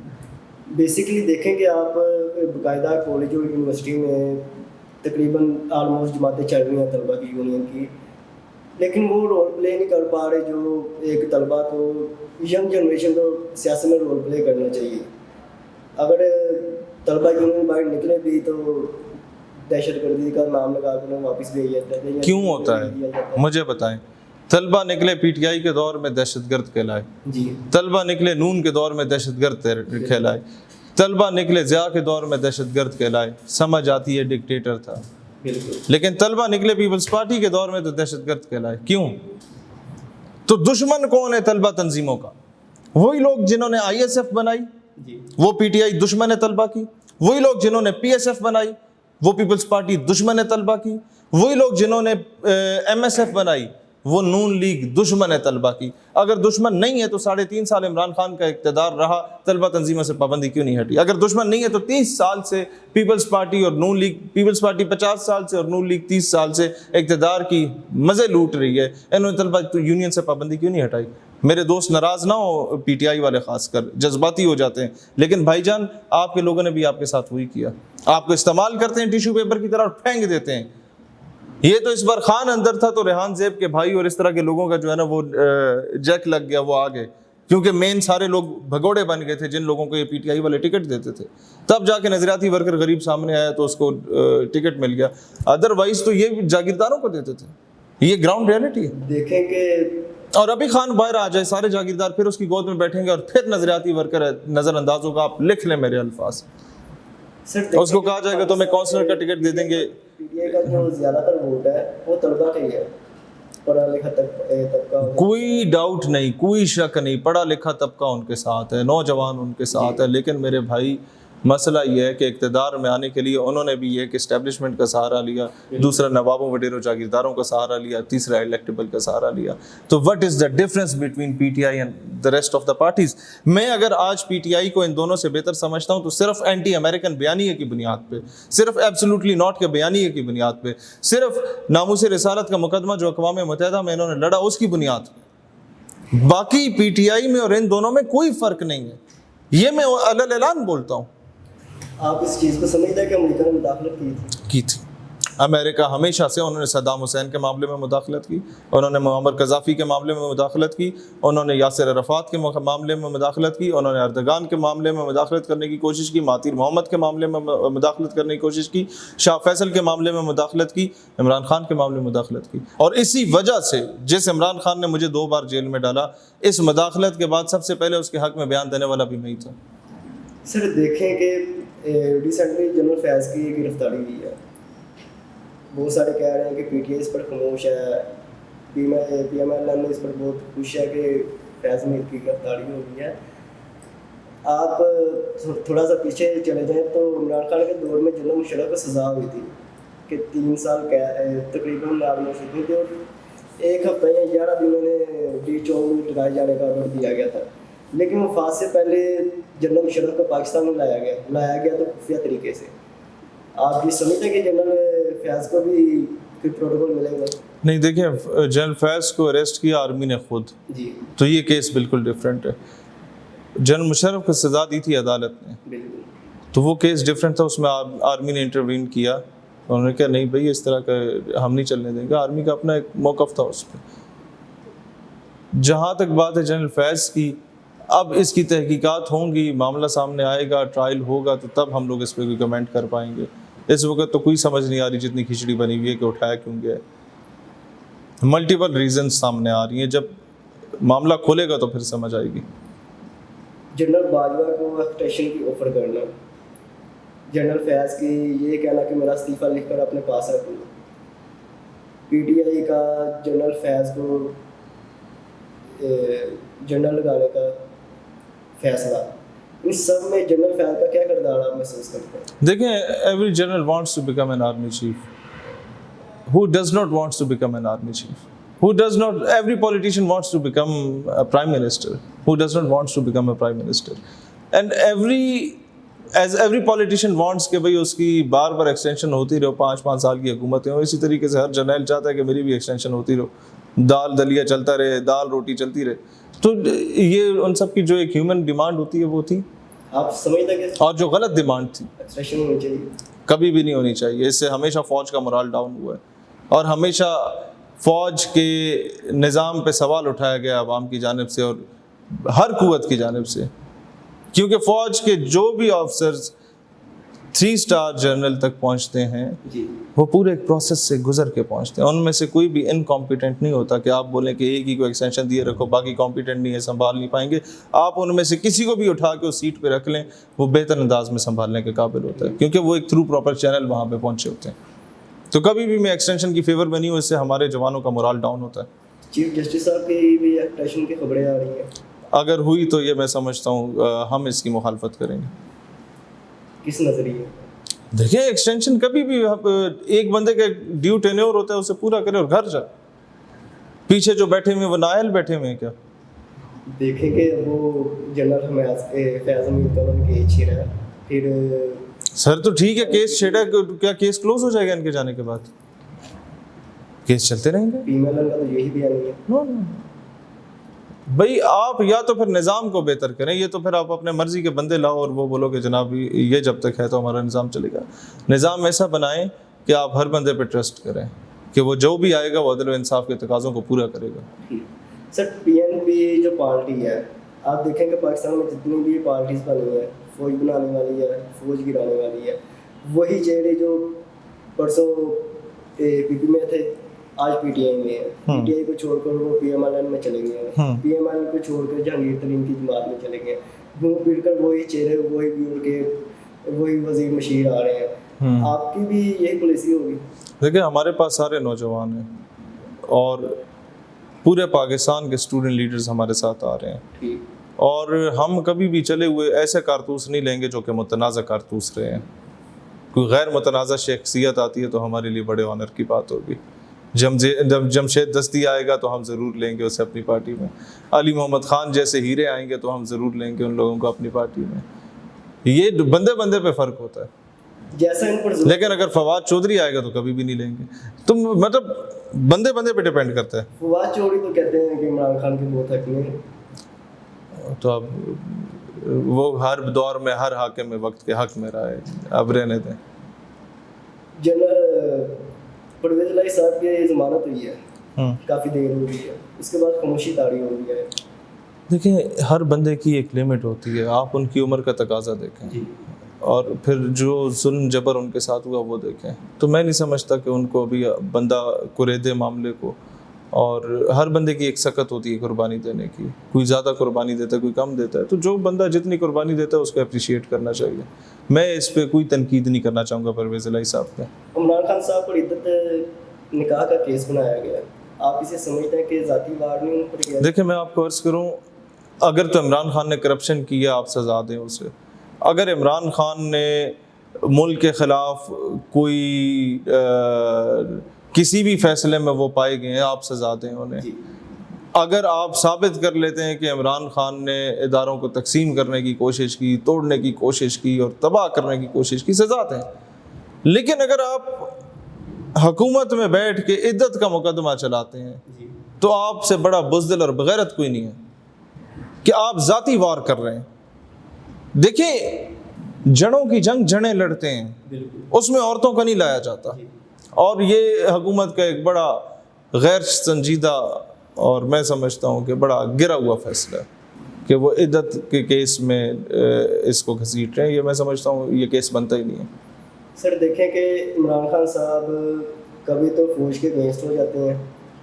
بیسیکلی دیکھیں کہ آپ باقاعدہ کالج اور یونیورسٹی میں تقریباً آلموسٹ جماعتیں چل رہی ہیں طلبہ کی یونین کی، لیکن وہ رول پلے نہیں کر پا رہے جو ایک طلبہ کو، ینگ جنریشن کو سیاست میں رول پلے کرنا چاہیے. اگر طلبہ یونین باہر نکلے بھی تو دہشت گردی کا نام لگا کر واپس بھیج جاتا ہے. کیوں ہوتا ہے مجھے بتائیں. طلبہ نکلے PTI کے دور میں دہشت گرد کہلائے، طلبہ نکلے نون کے دور میں دہشت گرد کہلائے، طلبہ نکلے ضیاء کے دور میں دہشت گرد کہلائے. سمجھ آتی ہے ڈکٹیٹر تھا. لیکن طلبہ نکلے پیپلز پارٹی کے دور میں تو دہشت گرد کہلائے. کیوں؟ تو دشمن کون ہے طلبہ تنظیموں کا؟ وہی لوگ جنہوں نے ISF بنائی، وہ PTI دشمن ہے طلبہ کی. وہی لوگ جنہوں نے PSF بنائی، وہ پیپلز پارٹی دشمن ہے طلبہ کی. وہی لوگ جنہوں نے MSF بنائی وہ نون لیگ دشمن ہے طلبہ کی. اگر دشمن نہیں ہے تو 3.5 سال عمران خان کا اقتدار رہا, طلبہ تنظیموں سے پابندی کیوں نہیں ہٹی؟ اگر دشمن نہیں ہے تو 30 سال سے پیپلز پارٹی اور نون لیگ, پیپلز پارٹی 50 سال سے اور نون لیگ 30 سال سے اقتدار کی مزے لوٹ رہی ہے, انہوں نے طلبہ یونین سے پابندی کیوں نہیں ہٹائی؟ میرے دوست ناراض نہ ہو, PTI والے خاص کر جذباتی ہو جاتے ہیں, لیکن بھائی جان آپ کے لوگوں نے بھی آپ کے ساتھ وہی کیا. آپ کو استعمال کرتے ہیں ٹیشو پیپر کی طرح اور پھینک دیتے ہیں. یہ تو اس بار خان اندر تھا تو ریحان زیب کے بھائی اور اس طرح کے لوگوں کا جو ہے نا وہ جیک لگ گیا, وہ آ گئے, کیونکہ مین سارے لوگ بھگوڑے بن گئے تھے جن لوگوں کو یہ PTI والے ٹکٹ دیتے تھے. تب جا کے نظریاتی ورکر غریب سامنے آیا تو اس کو ٹکٹ مل گیا, ادروائز تو یہ جاگیرداروں کو دیتے تھے. یہ گراؤنڈ ریئلٹی ہے. دیکھیں کہ اور ابھی خان باہر آ جائے, سارے جاگیردار پھر اس کی گود میں بیٹھیں گے اور پھر نظریاتی ورکر نظر انداز ہوگا. آپ لکھ لیں میرے الفاظ, اس کو کہا جائے گا تو میں کونسلر کا ٹکٹ دے دیں گے. PTI کا جو زیادہ تر ووٹ ہے وہ طلبہ کا ہی ہے, پڑھا لکھا طبقہ. کوئی ڈاؤٹ نہیں, کوئی شک نہیں, پڑھا لکھا طبقہ ان کے ساتھ ہے, نوجوان ان کے ساتھ ہے. لیکن میرے بھائی مسئلہ یہ ہے کہ اقتدار میں آنے کے لیے انہوں نے بھی یہ کہ اسٹیبلشمنٹ کا سہارا لیا, دوسرا نوابوں وڈیروں جاگیرداروں کا سہارا لیا, تیسرا الیکٹیبل کا سہارا لیا. تو what is the difference between PTI and the rest of the parties? میں اگر آج PTI کو ان دونوں سے بہتر سمجھتا ہوں تو صرف اینٹی امریکن بیانیے کی بنیاد پہ, صرف ایبسولوٹلی ناٹ کے بیانیے کی بنیاد پہ, صرف ناموس رسالت کا مقدمہ جو اقوام متحدہ میں انہوں نے لڑا اس کی بنیاد پہ. باقی PTI میں اور ان دونوں میں کوئی فرق نہیں ہے, یہ میں علل اعلان بولتا ہوں. آپ اس چیز کو سمجھتے ہیں کہ امریکہ نے مداخلت کی تھی؟ امریکہ ہمیشہ سے, انہوں نے صدام حسین کے معاملے میں مداخلت کی, انہوں نے معمر قذافی کے معاملے میں مداخلت کی, انہوں نے یاسر عرفات کے معاملے میں مداخلت کی, انہوں نے اردگان کے معاملے میں مداخلت کرنے کی کوشش کی, مہاتیر محمد کے معاملے میں مداخلت کرنے کی کوشش کی, شاہ فیصل کے معاملے میں مداخلت کی, عمران خان کے معاملے میں مداخلت کی. اور اسی وجہ سے جس عمران خان نے مجھے 2 بار جیل میں ڈالا, اس مداخلت کے بعد سب سے پہلے اس کے حق میں بیان دینے والا بھی میں ہی تھا. سر دیکھیں کہ ریسنٹلی جنرل فیض کی گرفتاری ہوئی ہے, بہت سارے کہہ رہے ہیں کہ PTI اس پر خاموش ہے, PMLN اس پر بہت خوش ہے کہ فیض میر کی گرفتاری ہو گئی ہے. آپ تھوڑا سا پیچھے چلے جائیں تو عمران خان کے دور میں جنرل مشرف کو سزا ہوئی تھی کہ 3 سال تقریباً نارمل تھی, اور 1 ہفتہ یا 11 دنوں میں چوک میں ٹکائے جانے کا آرڈر دیا گیا تھا. لیکن وفات سے پہلے جنرل مشرف کو پاکستان میں لایا گیا تو خفیہ طریقے سے. آپ یہ سمجھتے ہیں کہ جنرل فیض کو بھی کوئی پروٹوکول ملے گا؟ نہیں, دیکھیں جنرل فیض کو اریسٹ کیا آرمی نے خود, جی, تو یہ کیس بالکل ڈفرینٹ ہے. جنرل مشرف کو سزا دی تھی عدالت نے, بالکل, تو وہ کیس ڈفرینٹ تھا, اس میں آرمی نے انٹروین کیا, انہوں نے کہا نہیں بھائی اس طرح کا ہم نہیں چلنے دیں گے. آرمی کا اپنا ایک موقف تھا اس پہ. جہاں تک بات ہے جنرل فیض کی, اب اس کی تحقیقات ہوں گی, معاملہ سامنے آئے گا, ٹرائل ہوگا, تو تب ہم لوگ اس پہ کوئی کمنٹ کر پائیں گے. اس وقت تو کوئی سمجھ نہیں آ رہی جتنی کھچڑی بنی ہوئی ہے کہ اٹھایا کیوں گیا. ملٹیپل ریزنز سامنے آ رہی ہیں, جب معاملہ کھولے گا تو پھر سمجھ آئے گی. جنرل باجوہ کو ایکسٹینشن کی آفر کرنا, جنرل فیض کی یہ کہنا کہ میرا استعفیٰ لکھ کر اپنے پاس رکھ لوں, PTI کا جنرل فیض کو جنرل لگانے کا فیصلہ, ان سب میں جنرل فیض کا کیا کردار آپ محسوس کرتے ہیں؟ دیکھیں, every general wants to become an army chief. Who does not wants to become an army chief? Who does not? Every politician wants to become a prime minister. Who does not wants to become a prime minister? And every politician wants کہ بھائی اس کی بار بار extension ہوتی رہو, 5 سال کی حکومتیں ہوں. اسی طریقے سے ہر جرنیل چاہتا ہے کہ میری بھی ایکسٹینشن ہوتی رہو, دال دلیا چلتا رہے, دال روٹی چلتی رہے. تو یہ ان سب کی جو ایک ہیومن ڈیمانڈ ہوتی ہے وہ تھی, آپ سمجھتے ہیں کہ اور جو غلط ڈیمانڈ تھی ایکسٹینشن ہونی چاہیے, کبھی بھی نہیں ہونی چاہیے. اس سے ہمیشہ فوج کا مورال ڈاؤن ہوا ہے, اور ہمیشہ فوج کے نظام پہ سوال اٹھایا گیا عوام کی جانب سے اور ہر قوت کی جانب سے, کیونکہ فوج کے جو بھی آفسرز 3 اسٹار جنرل تک پہنچتے ہیں وہ پورے ایک پروسیس سے گزر کے پہنچتے ہیں. ان میں سے کوئی بھی انکمپیٹنٹ نہیں ہوتا کہ آپ بولیں کہ ایک ہی کو ایکسٹینشن دیے رکھو, باقی کمپیٹنٹ نہیں ہے, سنبھال نہیں پائیں گے. آپ ان میں سے کسی کو بھی اٹھا کے اس سیٹ پہ رکھ لیں, وہ بہتر انداز میں سنبھالنے کے قابل ہوتا ہے, کیونکہ وہ ایک تھرو پراپر چینل وہاں پہ پہنچے ہوتے ہیں. تو کبھی بھی میں ایکسٹینشن کی فیور میں نہیں ہوں, اس سے ہمارے جوانوں کا مورال ڈاؤن ہوتا ہے. چیف جسٹس صاحب کی بھی ایکسٹینشن کی خبریں آ رہی ہیں, اگر ہوئی تو یہ میں سمجھتا ہوں ہم اس کی مخالفت کریں گے. کس نظریے؟ دیکھیں ایکسٹینشن کبھی بھی ایک بندے کا ڈیو ٹینیور ہوتا ہے اسے پورا کرے اور گھر جائے. پیچھے جو بیٹھے ہوئے وہ نااہل بیٹھے ہوئے ہیں کیا؟ دیکھیں کہ وہ جنرل فیاض امین کا ان کے چھیڑا ہے. پھر سر تو ٹھیک ہے کیس چھیڑا, کیا کیس کلوز ہو جائے گا ان کے جانے کے بعد؟ کیس چلتے رہیں گے. پی ایم ایل این کا تو یہی بیان ہے. نو بھائی آپ یا تو پھر نظام کو بہتر کریں, یہ تو پھر آپ اپنے مرضی کے بندے لاؤ اور وہ بولو کہ جناب یہ جب تک ہے تو ہمارا نظام چلے گا. نظام ایسا بنائیں کہ آپ ہر بندے پہ ٹرسٹ کریں کہ وہ جو بھی آئے گا وہ عدل و انصاف کے تقاضوں کو پورا کرے گا. سر پی این پی جو پارٹی ہے, آپ دیکھیں کہ پاکستان میں جتنی بھی پارٹیز بنی ہیں, فوج بنانے والی ہے, فوج گرانے والی ہے, وہی چہرے جو پرسوں پی پی میں تھے آج پی ٹی آئی میں ہیں. پی ٹی آئی کو چھوڑ کر وہ پی ایم ایل این میں چلے گئے ہیں, پی ایم ایل این کو چھوڑ کر جہانگیر ترین کی جماعت میں چلے گئے ہیں. گھوم پھر کر وہی چہرے وہی بھی ان کے وہی وزیر مشیر آ رہے ہیں. آپ کی بھی یہی پالیسی ہوگی؟ دیکھیں ہمارے پاس سارے نوجوان ہیں اور پورے پاکستان کے اسٹوڈنٹ لیڈرز ہمارے ساتھ آ رہے ہیں, اور ہم کبھی بھی چلے ہوئے ایسے کارتوس نہیں لیں گے جو کہ متنازع کارتوس رہے ہیں. کوئی غیر متنازع شخصیت آتی ہے تو ہمارے لیے بڑے آنر کی بات ہوگی. جب جمشید دستی آئے گا تو ہم ضرور لیں گے اسے اپنی پارٹی میں. علی محمد خان جیسے ہیرے آئیں گے تو ہم ضرور لیں گے ان لوگوں کو اپنی پارٹی میں. یہ بندے بندے پہ فرق ہوتا ہے. جیسا ان پر لیکن اگر فواد چودھری آئے گا تو کبھی بھی نہیں لیں گے. تو مطلب بندے بندے پہ ڈیپینڈ کرتا ہے. فواد چودھری تو کہتے ہیں کہ عمران خان کے بہت حق میں, تو اب وہ ہر دور میں ہر حاکم میں وقت کے حق میں رہا ہے, اب رہنے دیں. جنرل پرویز الہی صاحب کی ضمانت ہوئی ہے, کافی دیر ہو گئی ہے, اس کے بعد خاموشی طاری ہو گئی ہے. دیکھیں ہر بندے کی ایک لیمٹ ہوتی ہے, آپ ان کی عمر کا تقاضا دیکھیں اور پھر جو ظلم جبر ان کے ساتھ ہوا وہ دیکھیں. تو میں نہیں سمجھتا کہ ان کو ابھی بندہ کریدے معاملے کو, اور ہر بندے کی ایک سکت ہوتی ہے قربانی دینے کی. کوئی زیادہ قربانی دیتا ہے, کوئی کم دیتا ہے, تو جو بندہ جتنی قربانی دیتا ہے اس کو اپریشیٹ کرنا چاہیے. میں اس پہ کوئی تنقید نہیں کرنا چاہوں گا پرویز الہی صاحب پہ. عمران خان صاحب پر عدت نکاح کا کیس بنایا گیا, آپ اسے سمجھتے ہیں کہ ذاتی وار نہیں ان پر کیا؟ دیکھیں میں آپ کو عرض کروں, اگر تو عمران خان نے کرپشن کیا آپ سزا دیں اسے. اگر عمران خان نے ملک کے خلاف کوئی کسی بھی فیصلے میں وہ پائے گئے ہیں آپ سزا دیں انہیں. اگر آپ ثابت کر لیتے ہیں کہ عمران خان نے اداروں کو تقسیم کرنے کی کوشش کی, توڑنے کی کوشش کی اور تباہ کرنے کی کوشش کی, سزا دیں. لیکن اگر آپ حکومت میں بیٹھ کے عدت کا مقدمہ چلاتے ہیں تو آپ سے بڑا بزدل اور بغیرت کوئی نہیں ہے کہ آپ ذاتی وار کر رہے ہیں. دیکھیں جڑوں کی جنگ جڑیں لڑتے ہیں, اس میں عورتوں کو نہیں لایا جاتا. اور یہ حکومت کا ایک بڑا غیر سنجیدہ اور میں سمجھتا ہوں کہ بڑا گرا ہوا فیصلہ ہے کہ وہ عدت کے کیس میں اس کو گھسیٹ رہے ہیں. یہ میں سمجھتا ہوں یہ کیس بنتا ہی نہیں ہے. سر دیکھیں کہ عمران خان صاحب کبھی تو فوج کے اگینسٹ ہو جاتے ہیں,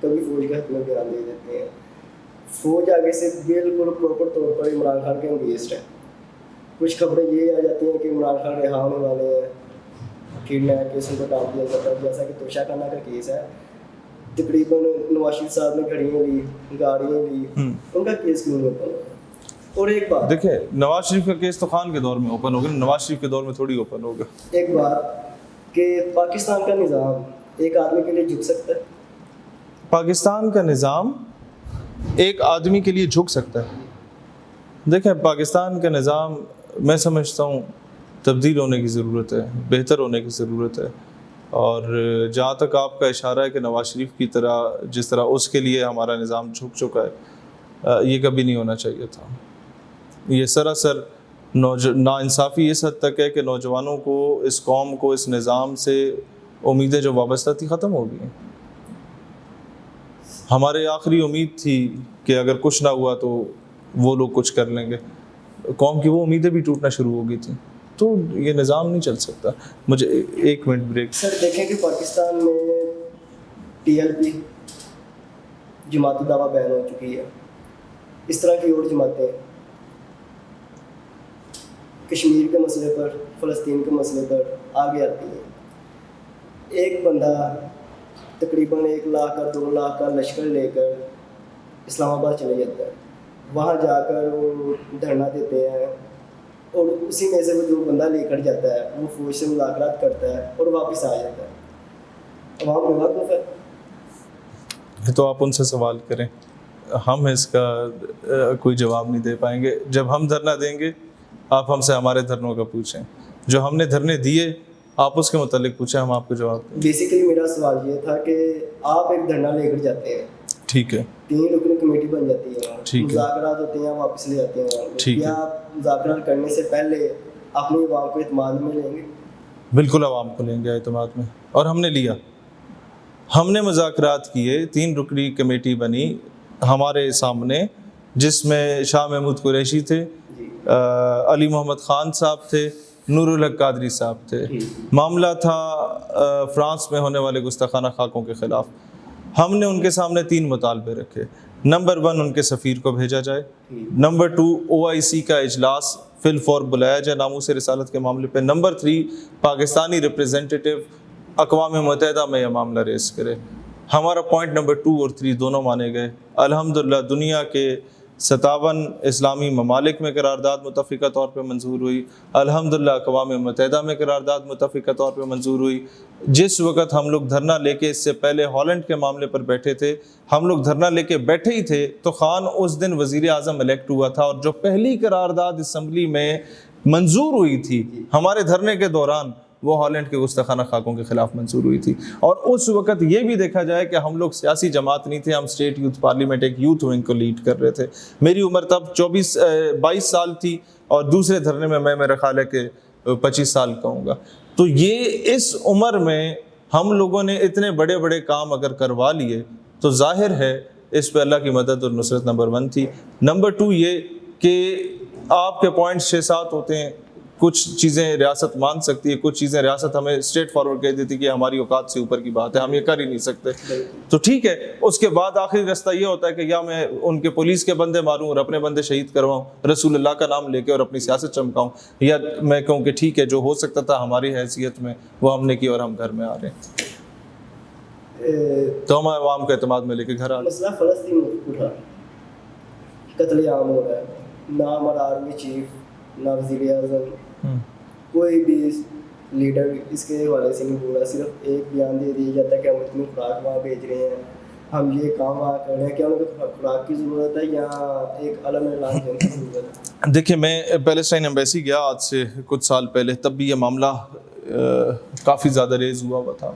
کبھی فوج کے حق میں بیان دے دیتے ہیں. فوج آگے سے بالکل پراپر طور پر عمران خان کے اگینسٹ ہے. کچھ خبریں یہ آ جاتی ہیں کہ عمران خان رہا ہونے والے ہیں, پھر نیا کیسوں کو ڈال دیا جاتا ہے, جیسا کہ توشہ خانہ کا کیس ہے. تقریباً نواز شریف صاحب نے گھڑیاں لی, گاڑیاں لی, ان کا کیس کیوں نہیں اوپن ہوا؟ اور ایک بات دیکھیں نواز شریف کا کیس تو خان کے دور میں اوپن ہوگا, نواز شریف کے دور میں تھوڑی اوپن ہوگا. ایک بات کہ پاکستان کا نظام ایک آدمی کے لیے جھک سکتا ہے. پاکستان کا نظام ایک آدمی کے لیے جھک سکتا ہے. دیکھیں پاکستان کا نظام میں سمجھتا ہوں تبدیل ہونے کی ضرورت ہے, بہتر ہونے کی ضرورت ہے. اور جہاں تک آپ کا اشارہ ہے کہ نواز شریف کی طرح جس طرح اس کے لیے ہمارا نظام جھک چکا ہے, یہ کبھی نہیں ہونا چاہیے تھا. یہ سراسر ناانصافی اس حد تک ہے کہ نوجوانوں کو, اس قوم کو, اس نظام سے امیدیں جو وابستہ تھی ختم ہو گئی ہیں. ہمارے آخری امید تھی کہ اگر کچھ نہ ہوا تو وہ لوگ کچھ کر لیں گے. قوم کی وہ امیدیں بھی ٹوٹنا شروع ہو گئی تھیں. تو یہ نظام نہیں چل سکتا. مجھے ایک منٹ بریک. سر دیکھیں کہ پاکستان میں ٹی ایل پی جماعتی دعویٰ بیان ہو چکی ہے. اس طرح کی اور جماعتیں کشمیر کے مسئلے پر, فلسطین کے مسئلے پر آگے آتی ہیں. ایک بندہ تقریباً 1 لاکھ کا 2 لاکھ کا لشکر لے کر اسلام آباد چلے جاتا ہے. وہاں جا کر وہ دھرنا دیتے ہیں, اور اسی میں سے وہ جو بندہ لے کر جاتا ہے وہ فوج سے مذاکرات کرتا ہے اور واپس آ جاتا ہے، عوام بیوقوف ہے؟ تو آپ ان سے سوال کریں، ہم اس کا کوئی جواب نہیں دے پائیں گے۔ جب ہم دھرنا دیں گے آپ ہم سے ہمارے دھرنوں کا پوچھیں، جو ہم نے دھرنے دیے آپ اس کے متعلق پوچھیں، ہم آپ کو جواب دیں۔ بیسیکلی میرا سوال یہ تھا کہ آپ ایک دھرنا لے کر جاتے ہیں، ٹھیک ہے، 3 رکنی کمیٹی بن جاتی ہے، ٹھیک ہے، مذاکرات ہوتے ہیں، واپس لے آتے ہیں، ٹھیک ہے۔ کیا آپ مذاکرات کرنے سے پہلے اپنے عوام کو اعتماد میں لیں گے؟ بالکل عوام کو لیں گے اعتماد میں، اور ہم نے لیا۔ ہم نے مذاکرات کیے، 3 رکنی کمیٹی بنی ہمارے سامنے، جس میں شاہ محمود قریشی تھے، علی محمد خان صاحب تھے، نور الحق قادری صاحب تھے۔ معاملہ تھا فرانس میں ہونے والے گستاخانہ خاکوں کے خلاف۔ ہم نے ان کے سامنے 3 مطالبے رکھے۔ نمبر 1 ان کے سفیر کو بھیجا جائے، نمبر 2 OIC کا اجلاس فی الفور بلایا جائے ناموس رسالت کے معاملے پہ، نمبر 3 پاکستانی ریپریزنٹیٹیو اقوام متحدہ میں یہ معاملہ ریز کرے۔ ہمارا پوائنٹ نمبر 2 اور 3 دونوں مانے گئے۔ الحمدللہ دنیا کے 57 اسلامی ممالک میں قرارداد متفقہ طور پہ منظور ہوئی، الحمدللہ اقوام متحدہ میں قرارداد متفقہ طور پہ منظور ہوئی۔ جس وقت ہم لوگ دھرنا لے کے، اس سے پہلے ہالینڈ کے معاملے پر بیٹھے تھے، ہم لوگ دھرنا لے کے بیٹھے ہی تھے تو خان اس دن وزیر اعظم الیکٹ ہوا تھا، اور جو پہلی قرارداد اسمبلی میں منظور ہوئی تھی ہمارے دھرنے کے دوران، وہ ہالینڈ کے گستاخانہ خاکوں کے خلاف منظور ہوئی تھی۔ اور اس وقت یہ بھی دیکھا جائے کہ ہم لوگ سیاسی جماعت نہیں تھے، ہم اسٹیٹ یوتھ پارلیمنٹ ایک یوتھ ونگ کو لیڈ کر رہے تھے۔ میری عمر تب 22 سال تھی، اور دوسرے دھرنے میں میرا خیال ہے کہ 25 سال کا ہوں گا۔ تو یہ اس عمر میں ہم لوگوں نے اتنے بڑے بڑے کام اگر کروا لیے تو ظاہر ہے اس پہ اللہ کی مدد اور نصرت نمبر 1 تھی۔ نمبر 2 یہ کہ آپ کے پوائنٹ 6-7 ہوتے ہیں، کچھ چیزیں ریاست مان سکتی ہے، کچھ چیزیں ریاست ہمیں اسٹریٹ فارورڈ کہہ دیتی کہ ہماری اوقات سے اوپر کی بات ہے، ہم یہ کر ہی نہیں سکتے، تو ٹھیک ہے۔ اس کے بعد آخری راستہ یہ ہوتا ہے کہ یا میں ان کے پولیس کے بندے ماروں اور اپنے بندے شہید کرواؤں رسول اللہ کا نام لے کے اور اپنی سیاست چمکاؤں، یا میں کہوں کہ ٹھیک ہے جو ہو سکتا تھا ہماری حیثیت میں وہ ہم نے کی اور ہم گھر میں آ رہے ہیں، تو ہم عوام کو اعتماد میں لے کے گھر آ رہے ہیں۔ مسئلہ فلسطین اٹھا، قتل عام ہو رہا ہے، نہ ہمارا آرمی چیف، نہ وزیر اعظم، کوئی بھی لیڈر اس کے حوالے سے نہیں بول رہا، صرف ایک بیان دے دیا جاتا ہے کہ ہم اتنی خوراک وہاں بھیج رہے ہیں، ہم یہ کام وہاں کر رہے ہیں۔ کیا ان کو خوراک کی ضرورت ہے یا ایک علم اعلان کرنے کی ضرورت ہے؟ دیکھیں، میں پیلسٹائن ایمبیسی گیا آج سے کچھ سال پہلے، تب بھی یہ معاملہ کافی زیادہ ریز ہوا تھا۔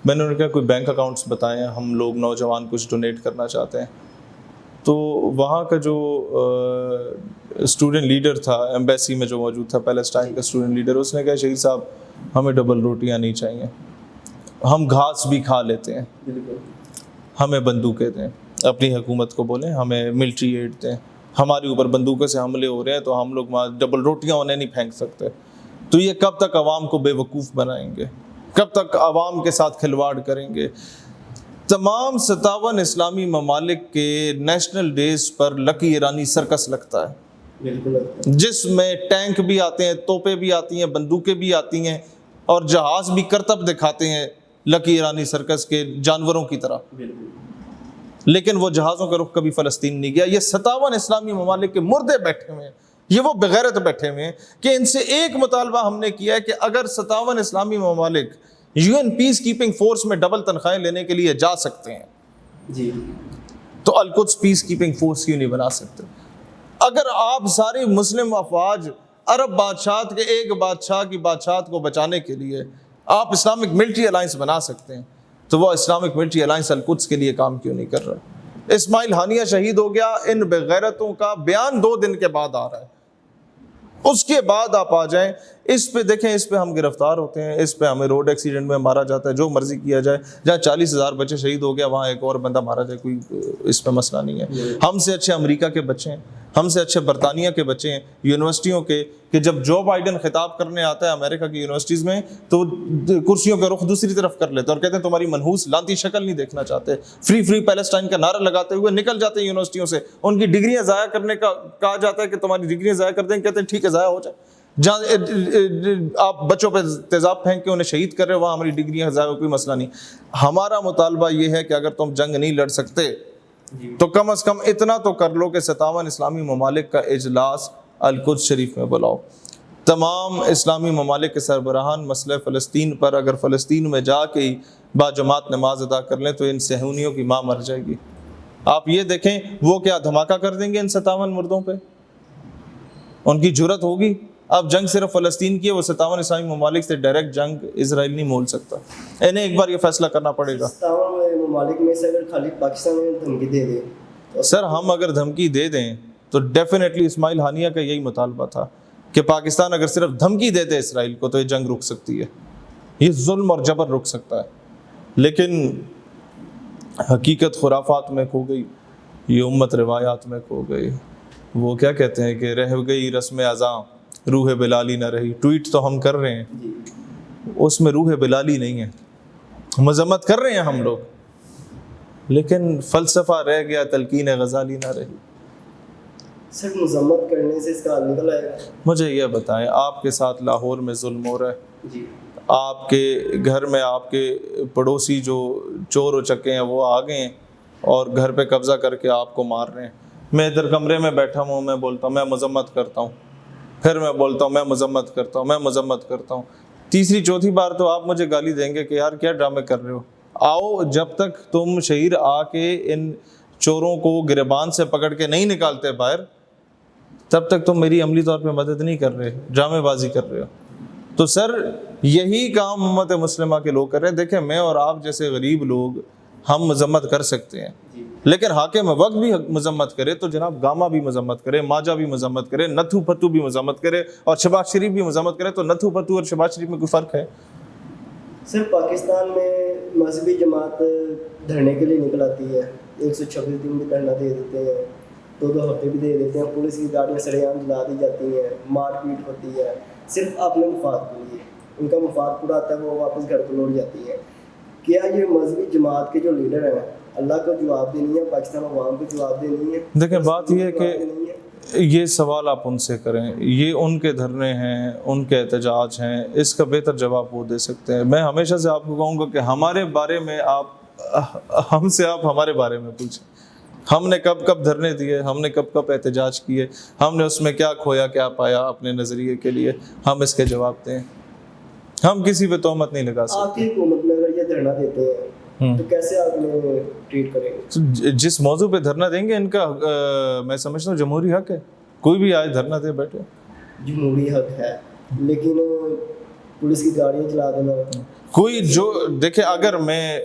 میں نے انہوں نے کہا کوئی بینک اکاؤنٹس بتائیں، ہم لوگ نوجوان کچھ ڈونیٹ کرنا چاہتے ہیں۔ تو وہاں کا جو اسٹوڈنٹ لیڈر تھا ایمبیسی میں جو موجود تھا، پیلسٹائن کا اسٹوڈنٹ لیڈر، اس نے کہا شہید صاحب ہمیں ڈبل روٹیاں نہیں چاہیے، ہم گھاس بھی کھا لیتے ہیں، ہمیں بندوقیں دیں، اپنی حکومت کو بولیں ہمیں ملٹری ایڈ دیں، ہمارے اوپر بندوقوں سے حملے ہو رہے ہیں تو ہم لوگ وہاں ڈبل روٹیاں انہیں نہیں پھینک سکتے۔ تو یہ کب تک عوام کو بے وقوف بنائیں گے، کب تک عوام کے ساتھ کھلواڑ کریں گے؟ تمام 57 اسلامی ممالک کے نیشنل ڈیز پر لکی ایرانی سرکس لگتا ہے، جس میں ٹینک بھی آتے ہیں، توپیں بھی آتی ہیں، بندوقیں بھی آتی ہیں، اور جہاز بھی کرتب دکھاتے ہیں لکی ایرانی سرکس کے جانوروں کی طرح، لیکن وہ جہازوں کا رخ کبھی فلسطین نہیں گیا۔ یہ 57 اسلامی ممالک کے مردے بیٹھے ہوئے ہیں، یہ وہ بغیرت بیٹھے ہوئے ہیں کہ ان سے ایک مطالبہ ہم نے کیا ہے کہ اگر 57 اسلامی ممالک UN پیس کیپنگ فورس میں ڈبل تنخواہیں لینے کے لیے جا سکتے ہیں تو القدس پیس کیپنگ فورس کیوں نہیں بنا سکتے؟ اگر آپ ساری مسلم افواج عرب بادشاہت کے ایک بادشاہ کی بادشاہت کو بچانے کے لیے آپ اسلامک ملٹری الائنس بنا سکتے ہیں تو وہ اسلامک ملٹری الائنس القدس کے لیے کام کیوں نہیں کر رہا؟ اسماعیل ہانیہ شہید ہو گیا، ان بغیرتوں کا بیان 2 دن کے بعد آ رہا ہے، اس کے بعد آپ آ جائیں اس پہ دیکھیں، اس پہ ہم گرفتار ہوتے ہیں، اس پہ ہمیں روڈ ایکسیڈنٹ میں مارا جاتا ہے، جو مرضی کیا جائے، جہاں 40,000 بچے شہید ہو گیا وہاں ایک اور بندہ مارا جائے، کوئی اس پہ مسئلہ نہیں ہے۔ ہم سے اچھے امریکہ کے بچے ہیں، ہم سے اچھے برطانیہ کے بچے ہیں یونیورسٹیوں کے، کہ جب جو بائیڈن خطاب کرنے آتا ہے امریکہ کی یونیورسٹیز میں تو کرسیوں کا رخ دوسری طرف کر لیتے اور کہتے ہیں تمہاری منحوس لانتی شکل نہیں دیکھنا چاہتے، فری فری پیلسٹائن کا نعرہ لگاتے ہوئے نکل جاتے ہیں یونیورسٹیوں سے، ان کی ڈگریاں ضائع کرنے کا کہا جاتا ہے کہ تمہاری ڈگریاں ضائع کر دیں، کہتے ہیں ٹھیک ہے ضائع ہو جائے، جہاں آپ بچوں پہ تیزاب پھینک کے انہیں شہید کر رہے ہو وہاں ہماری ڈگریاں ضائع، کوئی مسئلہ نہیں۔ ہمارا مطالبہ یہ ہے کہ اگر تم جنگ نہیں لڑ سکتے تو کم از کم اتنا تو کر لو کہ 57 اسلامی ممالک کا اجلاس القدس شریف میں بلاؤ۔ تمام اسلامی ممالک کے سربراہان مسئلہ فلسطین پر اگر فلسطین میں جا کے ہی باجماعت نماز ادا کر لیں تو ان صہیونیوں کی ماں مر جائے گی. آپ یہ دیکھیں وہ کیا دھماکہ کر دیں گے ان 57 مردوں پہ؟ ان کی جرت ہوگی؟ اب جنگ صرف فلسطین کی ہے, وہ 57 اسلامی ممالک سے ڈائریکٹ جنگ اسرائیل نہیں مول سکتا. انہیں ایک بار یہ فیصلہ کرنا پڑے گا. 57 ممالک میں سے اگر خالی پاکستان میں دھمکی دے دیں سر, ہم اگر دھمکی دے دیں تو ڈیفینیٹلی اسماعیل ہانیہ کا یہی مطالبہ تھا کہ پاکستان اگر صرف دھمکی دے دے اسرائیل کو تو یہ جنگ رک سکتی ہے, یہ ظلم اور جبر رک سکتا ہے. لیکن حقیقت خرافات میں کھو گئی, یہ امت روایات میں کھو گئی. وہ کیا کہتے ہیں کہ رہ گئی رسم اذاں روح بلالی نہ رہی. ٹویٹ تو ہم کر رہے ہیں, اس میں روح بلالی نہیں ہے. مذمت کر رہے ہیں ہم لوگ, لیکن فلسفہ رہ گیا, تلقین غزالی نہ رہی. صرف مذمت کرنے سے اس کا حل نکل آئے گا؟ مجھے یہ بتائیں, آپ کے ساتھ لاہور میں ظلم ہو رہا ہے, جی آپ کے گھر میں آپ کے پڑوسی جو چور و چکے ہیں وہ آ گئے ہیں اور گھر پہ قبضہ کر کے آپ کو مار رہے ہیں. میں ادھر کمرے میں بیٹھا ہوں, میں بولتا ہوں میں مذمت کرتا ہوں, پھر میں بولتا ہوں میں مذمت کرتا ہوں, میں مذمت کرتا ہوں. تیسری چوتھی بار تو آپ مجھے گالی دیں گے کہ یار کیا ڈرامے کر رہے ہو. آؤ, جب تک تم شہیر آ کے ان چوروں کو گریبان سے پکڑ کے نہیں نکالتے باہر, تب تک تم میری عملی طور پہ مدد نہیں کر رہے, ڈرامے بازی کر رہے ہو. تو سر یہی کام امت مسلمہ کے لوگ کر رہے ہیں. دیکھیں میں اور آپ جیسے غریب لوگ ہم مذمت کر سکتے ہیں, لیکن حاکم وقت بھی مذمت کرے تو جناب گاما بھی مذمت کرے, ماجا بھی مذمت کرے, نتھو پتو بھی مذمت کرے اور شہباز شریف بھی مذمت کرے. تو نتھو پتو اور شہباز شریف میں کوئی فرق ہے؟ صرف پاکستان میں مذہبی جماعت دھرنے کے لیے نکل آتی ہے, 126 دن بھی دھرنا دے دیتے ہیں, 2 ہفتے بھی دے دیتے ہیں, پولیس کی گاڑیاں سرے عام جلا دی جاتی ہیں, مار پیٹ ہوتی ہے صرف اپنے مفاد کے لیے. ان کا مفاد پورا آتا ہے, وہ واپس گھر کو لوٹ جاتی ہے. کیا یہ مذہبی جماعت کے جو لیڈر ہیں اللہ کو جواب دینی ہے, پاکستان عوام کو جواب دینی ہے؟ دیکھیں بات یہ ہے کہ یہ سوال آپ ان سے کریں, یہ ان کے دھرنے ہیں, ان کے احتجاج ہیں, اس کا بہتر جواب وہ دے سکتے ہیں. میں ہمیشہ سے آپ کو کہوں گا کہ ہمارے بارے میں ہم سے آپ ہمارے بارے میں پوچھیں. ہم نے کب کب دھرنے دیے, ہم نے کب کب احتجاج کیے, ہم نے اس میں کیا کھویا کیا پایا اپنے نظریے کے لیے, ہم اس کے جواب دیں. ہم کسی پہ تہمت نہیں لگا سکتے. آپ کی حکومت میں اگر یہ دھرنا دیتے ہیں تو کیسے آپ نے ٹریٹ کریں گے؟ جس موضوع پہ دھرنا دیں گے ان کا میں سمجھتا ہوں جمہوری حق ہے, کوئی بھی آئے دھرنا دے بیٹھے. جمہوری حق ہے, لیکن پولیس کی گاڑیاں چلا دینا, کوئی جو دیکھے اگر میں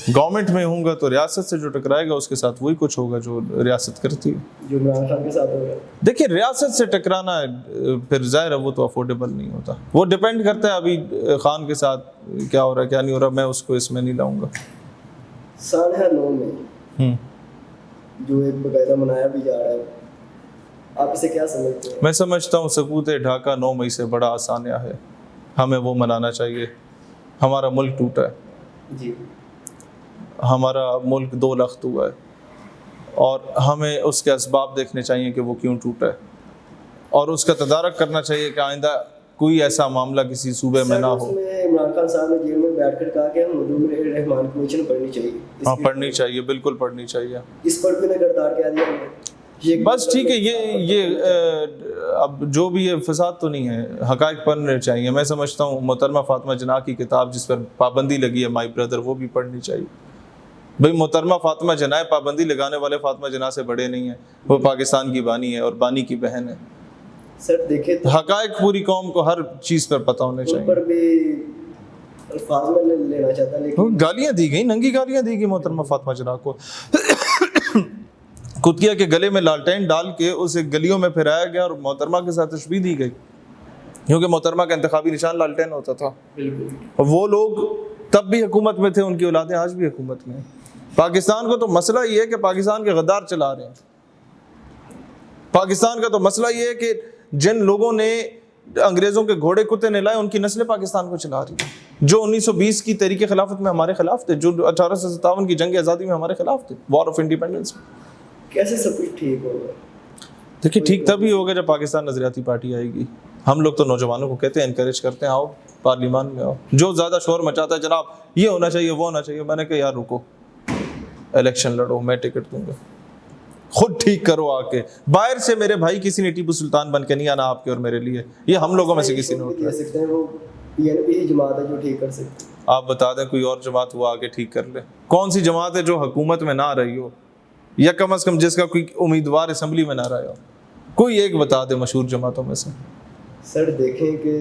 گورنمنٹ میں ہوں گا تو ریاست سے جو ٹکرائے گا اس کے ساتھ وہی کچھ ہوگا جو ریاست کرتی ہے. جو عمران خان کے ساتھ ہوگا. دیکھیے ریاست سے ٹکرانا پھر ظاہر ہے وہ تو افورڈیبل نہیں ہوتا, وہ ڈیپینڈ کرتا ہے ابھی خان کے ساتھ کیا ہو رہا ہے کیا نہیں ہو رہا, میں اس کو اس میں نہیں لاؤں گا. سانحہ 9 میں جو ایک باقاعدہ منایا بھی جا رہا ہے, آپ اسے کیا سمجھتے ہیں؟ میں سمجھتا ہوں سقوط ڈھاکہ 9 مئی سے بڑا آسانیہ ہے, ہمیں وہ منانا چاہیے. ہمارا ملک ٹوٹا ہے, جی ہمارا ملک 2 لخت ہوا ہے, اور ہمیں اس کے اسباب دیکھنے چاہیے کہ وہ کیوں ٹوٹا ہے, اور اس کا تدارک کرنا چاہیے کہ آئندہ کوئی ایسا معاملہ کسی صوبے میں نہ ہو. اس میں عمران خان صاحب نے جیل میں بیٹھ کر کہا کہ ہم حدود الرحمان کمیشن پڑھنی چاہیے. ہاں پڑھنی چاہیے, بالکل پڑھنی چاہیے. اس پر بھی نے گردار کیا دیا ہے. بس ٹھیک ہے, یہ اب جو بھی یہ فساد تو نہیں ہے, حقائق پڑھنے چاہیے. میں سمجھتا ہوں محترمہ فاطمہ جناح کی کتاب جس پر پابندی لگی ہے مائی بردر, وہ بھی پڑھنی چاہیے. بھئی محترمہ فاطمہ جناح پابندی لگانے والے فاطمہ جناح سے بڑے نہیں ہیں, وہ پاکستان کی بانی ہے اور بانی کی بہن ہے. سر دیکھیں حقائق پوری قوم کو ہر چیز پر پتہ ہونے چاہیے. پر بھی الفاظ میں لینا چاہتا, لیکن گالیاں دی گئی, ننگی گالیاں دی گئی محترمہ فاطمہ جناح کو. کتیا کے گلے میں لالٹین ڈال کے اسے گلیوں میں پھرایا گیا اور محترمہ کے ساتھ تشبیہ دی گئی, کیونکہ محترمہ کا انتخابی نشان لالٹین ہوتا تھا. بالکل وہ لوگ تب بھی حکومت میں تھے, ان کی اولادیں آج بھی حکومت میں ہیں. پاکستان کو تو مسئلہ یہ ہے کہ پاکستان کے غدار چلا رہے ہیں. پاکستان کا تو مسئلہ یہ ہے کہ جن لوگوں نے انگریزوں کے گھوڑے کتے نہلائے ان کی نسلیں پاکستان کو چلا رہی ہیں, جو 1920 کی تحریک خلافت میں ہمارے خلاف تھے, جو 1857 کی جنگ آزادی میں ہمارے خلاف تھے, وار آف انڈیپینڈنس میں. کیسے سب کچھ ٹھیک ہوگا؟ دیکھیے ٹھیک تبھی ہوگا جب پاکستان نظریاتی پارٹی آئے گی. ہم لوگ تو نوجوانوں کو کہتے ہیں, انکریج کرتے ہیں, آؤ پارلیمان میں آؤ. جو زیادہ شور مچاتا ہے جناب یہ ہونا چاہیے وہ ہونا چاہیے, میں نے کہا یار رکو, الیکشن لڑو, میں ٹکٹ دوں گا. خود ٹھیک کرو آ کے. باہر سے میرے بھائی کسی نے ٹیپو سلطان بن کے نہیں آنا آپ کے اور میرے لیے, یہ ہم لوگوں میں سے کسی نے اٹھا سکتے ہیں. وہ PNP جماعت ہے جو ٹھیک کر سکتی ہے. آپ بتا دیں کوئی اور جماعت وہ آگے ٹھیک کر لے. کون سی جماعت ہے جو حکومت میں نہ رہی ہو, یا کم از کم جس کا کوئی امیدوار اسمبلی میں نہ رہا ہو؟ کوئی ایک بتا دے مشہور جماعتوں میں سے. سر دیکھیں کہ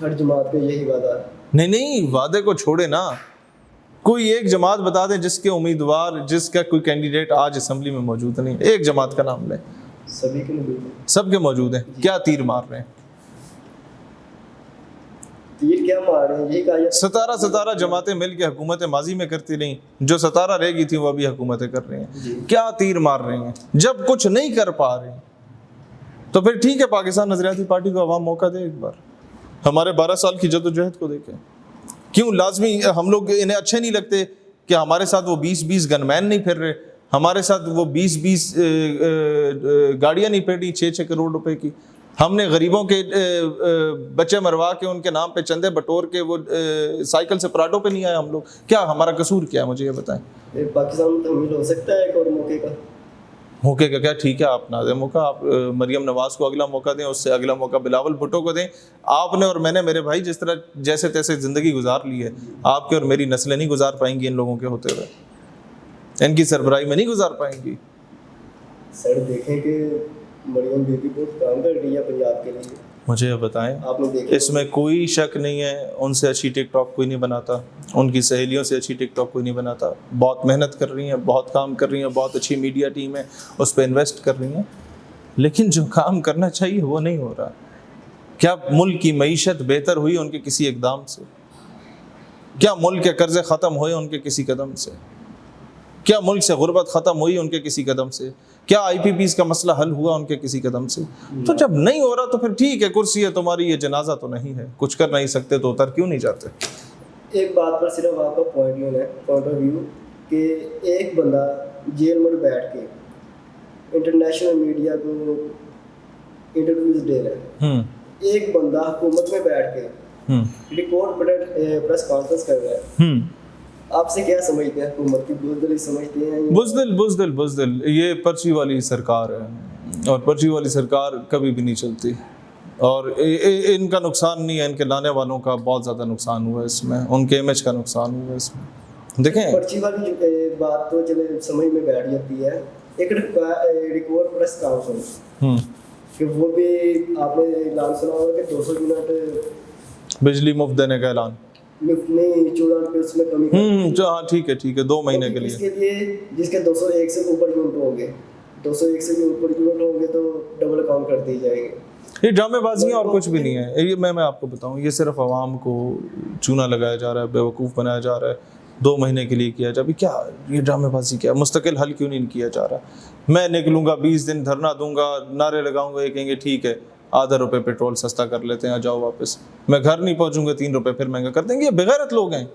ہر جماعت کا یہی وعدہ ہے. نہیں وعدے کو چھوڑے نا, کوئی ایک جماعت بتا دیں جس کے امیدوار, جس کا کوئی کینڈیڈیٹ آج اسمبلی میں موجود نہیں. ایک جماعت کا نام لیں. سبھی کے موجود ہیں. سب کے موجود ہیں. کیا تیر مار رہے ہیں؟ تیر کیا مار رہے ہیں, یہی کہا 17 جماعتیں مل کے حکومتیں ماضی میں کرتی رہیں, جو 17 رہ گئی تھی وہ ابھی حکومتیں کر رہی ہیں. کیا تیر مار رہی ہیں؟ جب کچھ نہیں کر پا رہے تو پھر ٹھیک ہے, پاکستان نظریاتی پارٹی کو عوام موقع دے ایک بار. ہمارے 12 سال کی جدوجہد کو دیکھیں. کیوں لازمی ہم لوگ انہیں اچھے نہیں لگتے کہ ہمارے ساتھ وہ 20 گن مین نہیں پھر رہے, ہمارے ساتھ وہ 20 گاڑیاں نہیں پھر رہی 6 کروڑ روپے کی. ہم نے غریبوں کے بچے مروا کے ان کے نام پہ چندے بٹور کے وہ سائیکل سے پراڈو پہ نہیں آئے ہم لوگ. کیا ہمارا قصور کیا ہے, مجھے یہ بتائیں. پاکستان میں تحمیل ہو سکتا ہے ایک اور موقع کا. موقع کا کیا, ٹھیک ہے آپ نہ دیں موقع, آپ مریم نواز کو اگلا موقع دیں, اس سے اگلا موقع بلاول بھٹو کو دیں. آپ نے اور میں نے میرے بھائی جس طرح جیسے تیسے زندگی گزار لی ہے, آپ کے اور میری نسلیں نہیں گزار پائیں گی ان لوگوں کے ہوتے ہوئے, ان کی سربراہی میں نہیں گزار پائیں گی. سر دیکھیں کہ مریم بی بی بہت کام کر رہی ہے پنجاب کے لیے. مجھے یہ بتائیں, اس میں کوئی شک نہیں ہے, ان سے اچھی ٹک ٹاک کوئی نہیں بناتا, ان کی سہیلیوں سے اچھی ٹک ٹاک کوئی نہیں بناتا. بہت محنت کر رہی ہیں, بہت کام کر رہی ہیں, بہت اچھی میڈیا ٹیم ہے, اس پہ انویسٹ کر رہی ہیں, لیکن جو کام کرنا چاہیے وہ نہیں ہو رہا. کیا ملک کی معیشت بہتر ہوئی ان کے کسی اقدام سے؟ کیا ملک کے قرضے ختم ہوئے ان کے کسی قدم سے؟ کیا ملک سے غربت ختم ہوئی ان کے کسی قدم سے؟ کیا IPPs کا مسئلہ حل ہوا ان کے کسی قدم سے؟ تو جب نہیں ہو رہا تو پھر ٹھیک ہے, کرسی ہے تمہاری, یہ جنازہ تو نہیں ہے, کچھ کر نہیں سکتے تو اتر کیوں نہیں جاتے؟ ایک بات پر صرف آپ کا پوائنٹ آف ویو کہ ایک بندہ جیل میں بیٹھ کے انٹرنیشنل میڈیا کو انٹرویوز دے رہا ہے, ایک بندہ حکومت میں بیٹھ کے ریکارڈ پریس کانفرنس کر رہا ہے. آپ سے کیا سمجھتے ہیں, حکومت کی بزدلی سمجھتے ہیں؟ بزدل یہ پرچی والی سرکار ہے, اور پرچی والی سرکار کبھی بھی نہیں چلتی, اور ان کا نقصان نہیں ہے, ان کے لانے والوں کا بہت زیادہ نقصان ہوا ہے اس میں, ان کے امیج کا نقصان ہوا ہے اس میں. دیکھیں پرچی والی بات تو چلے سمجھ میں بیٹھ جاتی ہے, ایک ریکارڈ پریس کانفرنس کہ وہ بھی آپ نے اعلان سنا ہوگا کہ 200 یونٹ بجلی مفت دینے کا اعلان نہیں, 14 روپے اس میں کمی. ہاں ٹھیک ہے 2 مہینے کے اس کے لیے جس کے 201 سے اوپر یونٹ ہوں گے, 201 سے بھی اوپر یونٹ ہوں گے تو ڈبل اکاؤنٹ کر دی جائیں گے. یہ ڈرامے بازی ہیں اور کچھ بھی نہیں ہے. یہ میں آپ کو بتاؤں, یہ صرف عوام کو چونا لگایا جا رہا ہے, بیوقوف بنایا جا رہا ہے, 2 مہینے کے لیے کیا جا بھی. کیا یہ ڈرامے بازی کیا, مستقل حل کیوں نہیں کیا جا رہا؟ میں نکلوں گا 20 دن دھرنا دوں گا, نعرے لگاؤں گا, یہ کہیں گے ٹھیک ہے آدھا روپے پیٹرول سستا کر لیتے ہیں, آ جاؤ واپس. میں گھر نہیں پہنچوں گا 3 روپے پھر مہنگا کر دیں گے. یہ بغیرت لوگ ہیں,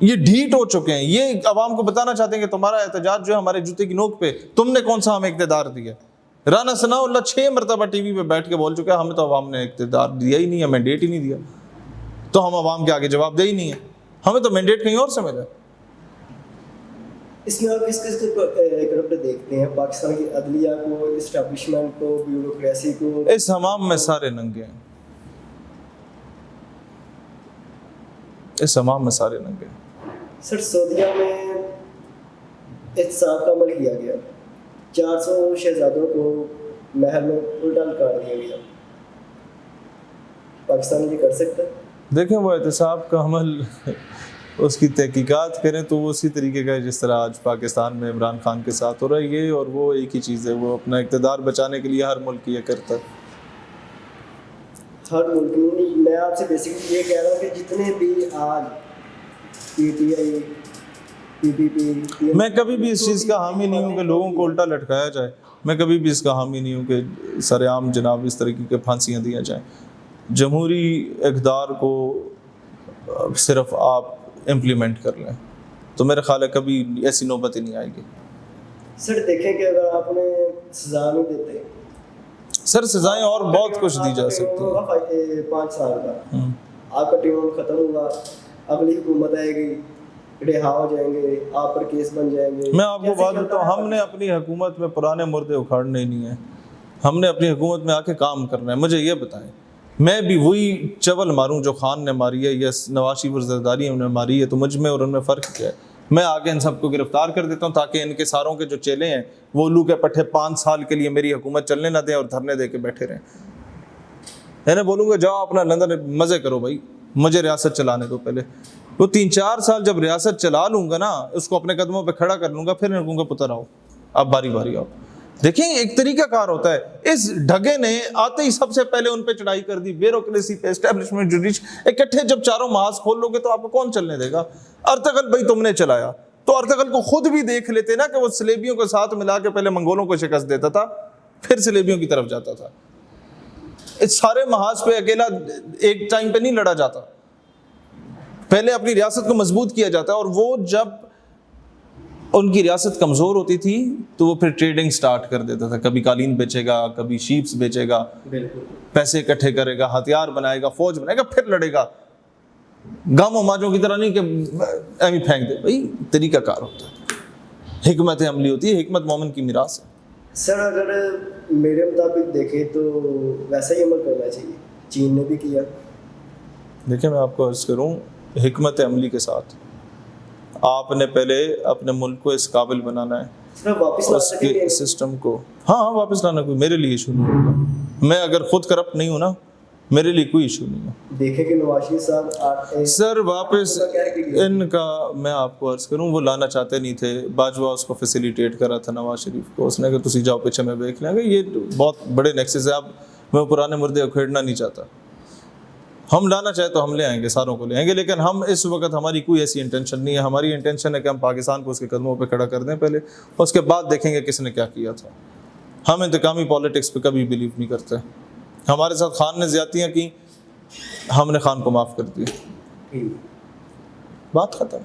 یہ ڈھیٹ ہو چکے ہیں. یہ عوام کو بتانا چاہتے ہیں کہ تمہارا احتجاج جو ہے ہمارے جوتے کی نوک پہ, تم نے کون سا ہمیں اقتدار دیا؟ رانا ثناء اللہ 6 مرتبہ ٹی وی پہ بیٹھ کے بول چکا ہے ہمیں تو عوام نے اقتدار دیا ہی نہیں ہے, مینڈیٹ ہی نہیں دیا, تو ہم عوام کے آگے جواب دہ ہی نہیں ہے, ہمیں تو مینڈیٹ کہیں اور سے ملا. اس میں آپ کس کرپٹ دیکھتے ہیں, پاکستان کی عدلیہ کو, اسٹیبلشمنٹ کو, بیوروکریسی کو؟ اس حمام میں سارے ننگے ہیں, اس حمام میں سارے ننگے ہیں. سر سعودیہ میں احتساب کا عمل کیا گیا, 400 شہزادوں کو محل میں الٹا لٹکا دیا گیا, پاکستان یہ کر سکتا ہے؟ دیکھیں وہ احتساب کا عمل اس کی تحقیقات کریں تو وہ اسی طریقے کا ہے جس طرح آج پاکستان میں عمران خان کے ساتھ ہو رہا ہے. یہ اور وہ ایک ہی چیز ہے, وہ اپنا اقتدار بچانے کے لیے ہر ملک یہ کرتا ہے. ہر ملک میں میں آپ سے بیسکلی یہ کہہ رہا ہوں کہ جتنے بھی آج PTI PPP, میں کبھی بھی اس چیز کا حامی نہیں ہوں کہ لوگوں کو الٹا لٹکایا جائے, میں کبھی بھی اس کا حامی نہیں ہوں کہ سر عام جناب اس طریقے کے پھانسیاں دیا جائیں. جمہوری اقدار کو صرف آپ امپلیمنٹ کر لیں تو میرے خیال ہے کبھی ایسی نوبت ہی نہیں آئے گی. سر دیکھیں کہ اگر آپ نے سزا نہیں دیتے, سر سزائیں اور بہت کچھ دی جا سکتی ہیں. 5 سال کا آپ کا ٹرم ختم ہوا, اگلی حکومت آئے گی, رہا ہو جائیں گے, آپ پر کیس بن جائیں گے. میں آپ کو بات بتاؤں, ہم نے اپنی حکومت میں پرانے مردے اکھاڑنے نہیں ہیں, ہم نے اپنی حکومت میں آ کے کام کرنا ہے. مجھے یہ بتائیں, میں بھی وہی چول ماروں جو خان نے ماری ہے یا نواز شریف اور زرداری نے ماری ہے, تو مجھ میں اور ان میں فرق کیا ہے؟ میں آگے ان سب کو گرفتار کر دیتا ہوں تاکہ ان کے ساروں کے جو چیلے ہیں وہ الو کے پٹھے 5 سال کے لیے میری حکومت چلنے نہ دیں اور دھرنے دے کے بیٹھے رہیں. میں نے بولوں گا جاؤ اپنا لندن مزے کرو بھائی, مجھے ریاست چلانے دو پہلے. وہ 3-4 سال جب ریاست چلا لوں گا نا, اس کو اپنے قدموں پہ کھڑا کر لوں گا, پھر ان کو پتر آؤ, اب باری باری آؤ. دیکھیں ایک طریقہ کار ہوتا ہے. اس ڈھگے نے آتے ہی سب سے پہلے ان پہ چڑھائی کر دی, بیوروکریسی پہ, اسٹیبلشمنٹ, جوڈیشل. اکٹھے جب چاروں محاذ کھول لو گے تو آپ کو کون چلنے دے گا؟ ارطغرل بھائی تم نے چلایا, تو ارطغرل کو خود بھی دیکھ لیتے نا کہ وہ سلیبیوں کے ساتھ ملا کے پہلے منگولوں کو شکست دیتا تھا, پھر سلیبیوں کی طرف جاتا تھا. اس سارے محاذ پہ اکیلا ایک ٹائم پہ نہیں لڑا جاتا, پہلے اپنی ریاست کو مضبوط کیا جاتا ہے. اور وہ جب ان کی ریاست کمزور ہوتی تھی تو وہ پھر ٹریڈنگ سٹارٹ کر دیتا تھا, کبھی قالین بیچے گا, کبھی شیپس بیچے گا, پیسے اکٹھے کرے گا, ہتھیار بنائے گا, فوج بنائے گا, پھر لڑے گا. گام و ماجوں کی طرح نہیں کہ ایویں پھینک دے. بھائی طریقہ کار ہوتا ہے, حکمت عملی ہوتی ہے, حکمت مومن کی میراث ہے. سر اگر میرے مطابق دیکھیں تو ویسا ہی عمل کرنا چاہیے, چین نے بھی کیا. دیکھیں میں آپ کو عرض کروں, حکمت عملی کے ساتھ آپ نے پہلے اپنے ملک کو اس قابل بنانا ہے, سر واپس لا اس سکیں کے گے سسٹم کو. ہاں واپس لانا کوئی میرے لیے ایشو نہیں ہوگا. میں اگر خود کرپٹ نہیں ہوں نا, میرے لیے کوئی ایشو نہیں ہے. دیکھیں کہ نواز شریف صاحب سر واپس ان کا میں آپ کو عرض کروں, وہ لانا چاہتے نہیں تھے. باجوہ اس کو فیسیلیٹیٹ کرا تھا نواز شریف کو, اس نے کہ تسی جاؤ پیچھے میں دیکھ لیں گے. یہ بہت بڑے نیکسس ہے. اب میں پرانے مردے اکھیڑنا نہیں چاہتا. ہم لانا چاہے تو ہم لے آئیں گے, ساروں کو لے آئیں گے, لیکن ہم اس وقت ہماری کوئی ایسی انٹینشن نہیں ہے. ہماری انٹینشن ہے کہ ہم پاکستان کو اس کے قدموں پہ کھڑا کر دیں پہلے, اس کے بعد دیکھیں گے کس نے کیا کیا تھا. ہم انتقامی پالیٹکس پہ کبھی بلیو نہیں کرتے. ہمارے ساتھ خان نے زیادتیاں کی, ہم نے خان کو معاف کر دیا, بات ختم.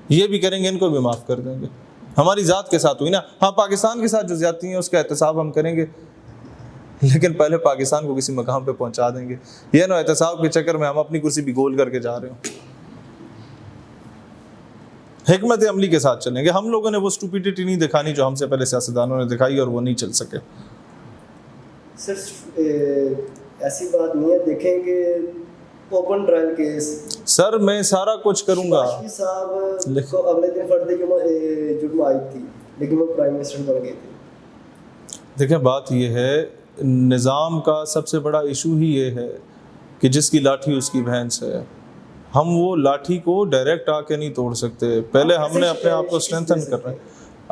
یہ بھی کریں گے, ان کو بھی معاف کر دیں گے. ہماری ذات کے ساتھ ہوئی نا. ہاں پاکستان کے ساتھ جو زیادتی ہیں اس کا احتساب ہم کریں گے, لیکن پہلے پاکستان کو کسی مقام پہ پہنچا دیں گے. یہ نا احتساب کے چکر میں ہم اپنی کرسی بھی گول کر کے جا رہے ہوں. حکمت عملی کے ساتھ چلیں گے. ہم لوگوں نے وہ سٹوپیڈیٹی نہیں دکھانی جو ہم سے پہلے سیاستدانوں نے دکھائی, اور وہ نہیں چل سکے. سر ایسی بات نہیں ہے, دیکھیں کہ اوپن ٹرائل کیس سر میں سارا کچھ کروں گا. شریف صاحب کو اگلے دن فرد جرم عائد تھی, لیکن وہ پرائم منسٹر بن گئے تھے. دیکھیں بات یہ ہے, نظام کا سب سے بڑا ایشو ہی یہ ہے کہ جس کی لاٹھی اس کی بھینس ہے. ہم وہ لاٹھی کو ڈائریکٹ آ کے نہیں توڑ سکتے, پہلے ہم نے اپنے آپ کو اسٹرینتھن کرنا ہے.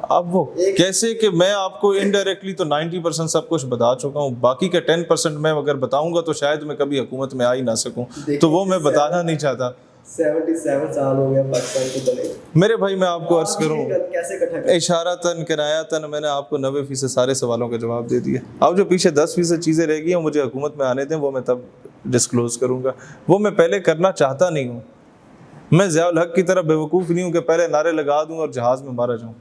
اب وہ کیسے کہ میں آپ کو انڈائریکٹلی تو 90% سب کچھ بتا چکا ہوں, باقی کا 10% میں اگر بتاؤں گا تو شاید میں کبھی حکومت میں آ ہی نہ سکوں, تو وہ میں بتانا نہیں چاہتا. 77 سال ہو گیا پاکستان کو بنے. میرے بھائی میں آپ کو عرض کروں, کیسے اکٹھا کریں؟ اشارتاً کنایاتاً میں نے آپ کو 90% سارے سوالوں کا جواب دے دیا. اب جو پیچھے 10% چیزیں رہ گئی ہیں مجھے حکومت میں آنے دیں, وہ میں تب ڈسکلوز کروں گا. وہ میں پہلے کرنا چاہتا نہیں ہوں. میں ضیاء الحق کی طرح بیوقوف نہیں ہوں کہ پہلے نعرے لگا دوں اور جہاز میں مارا جاؤں.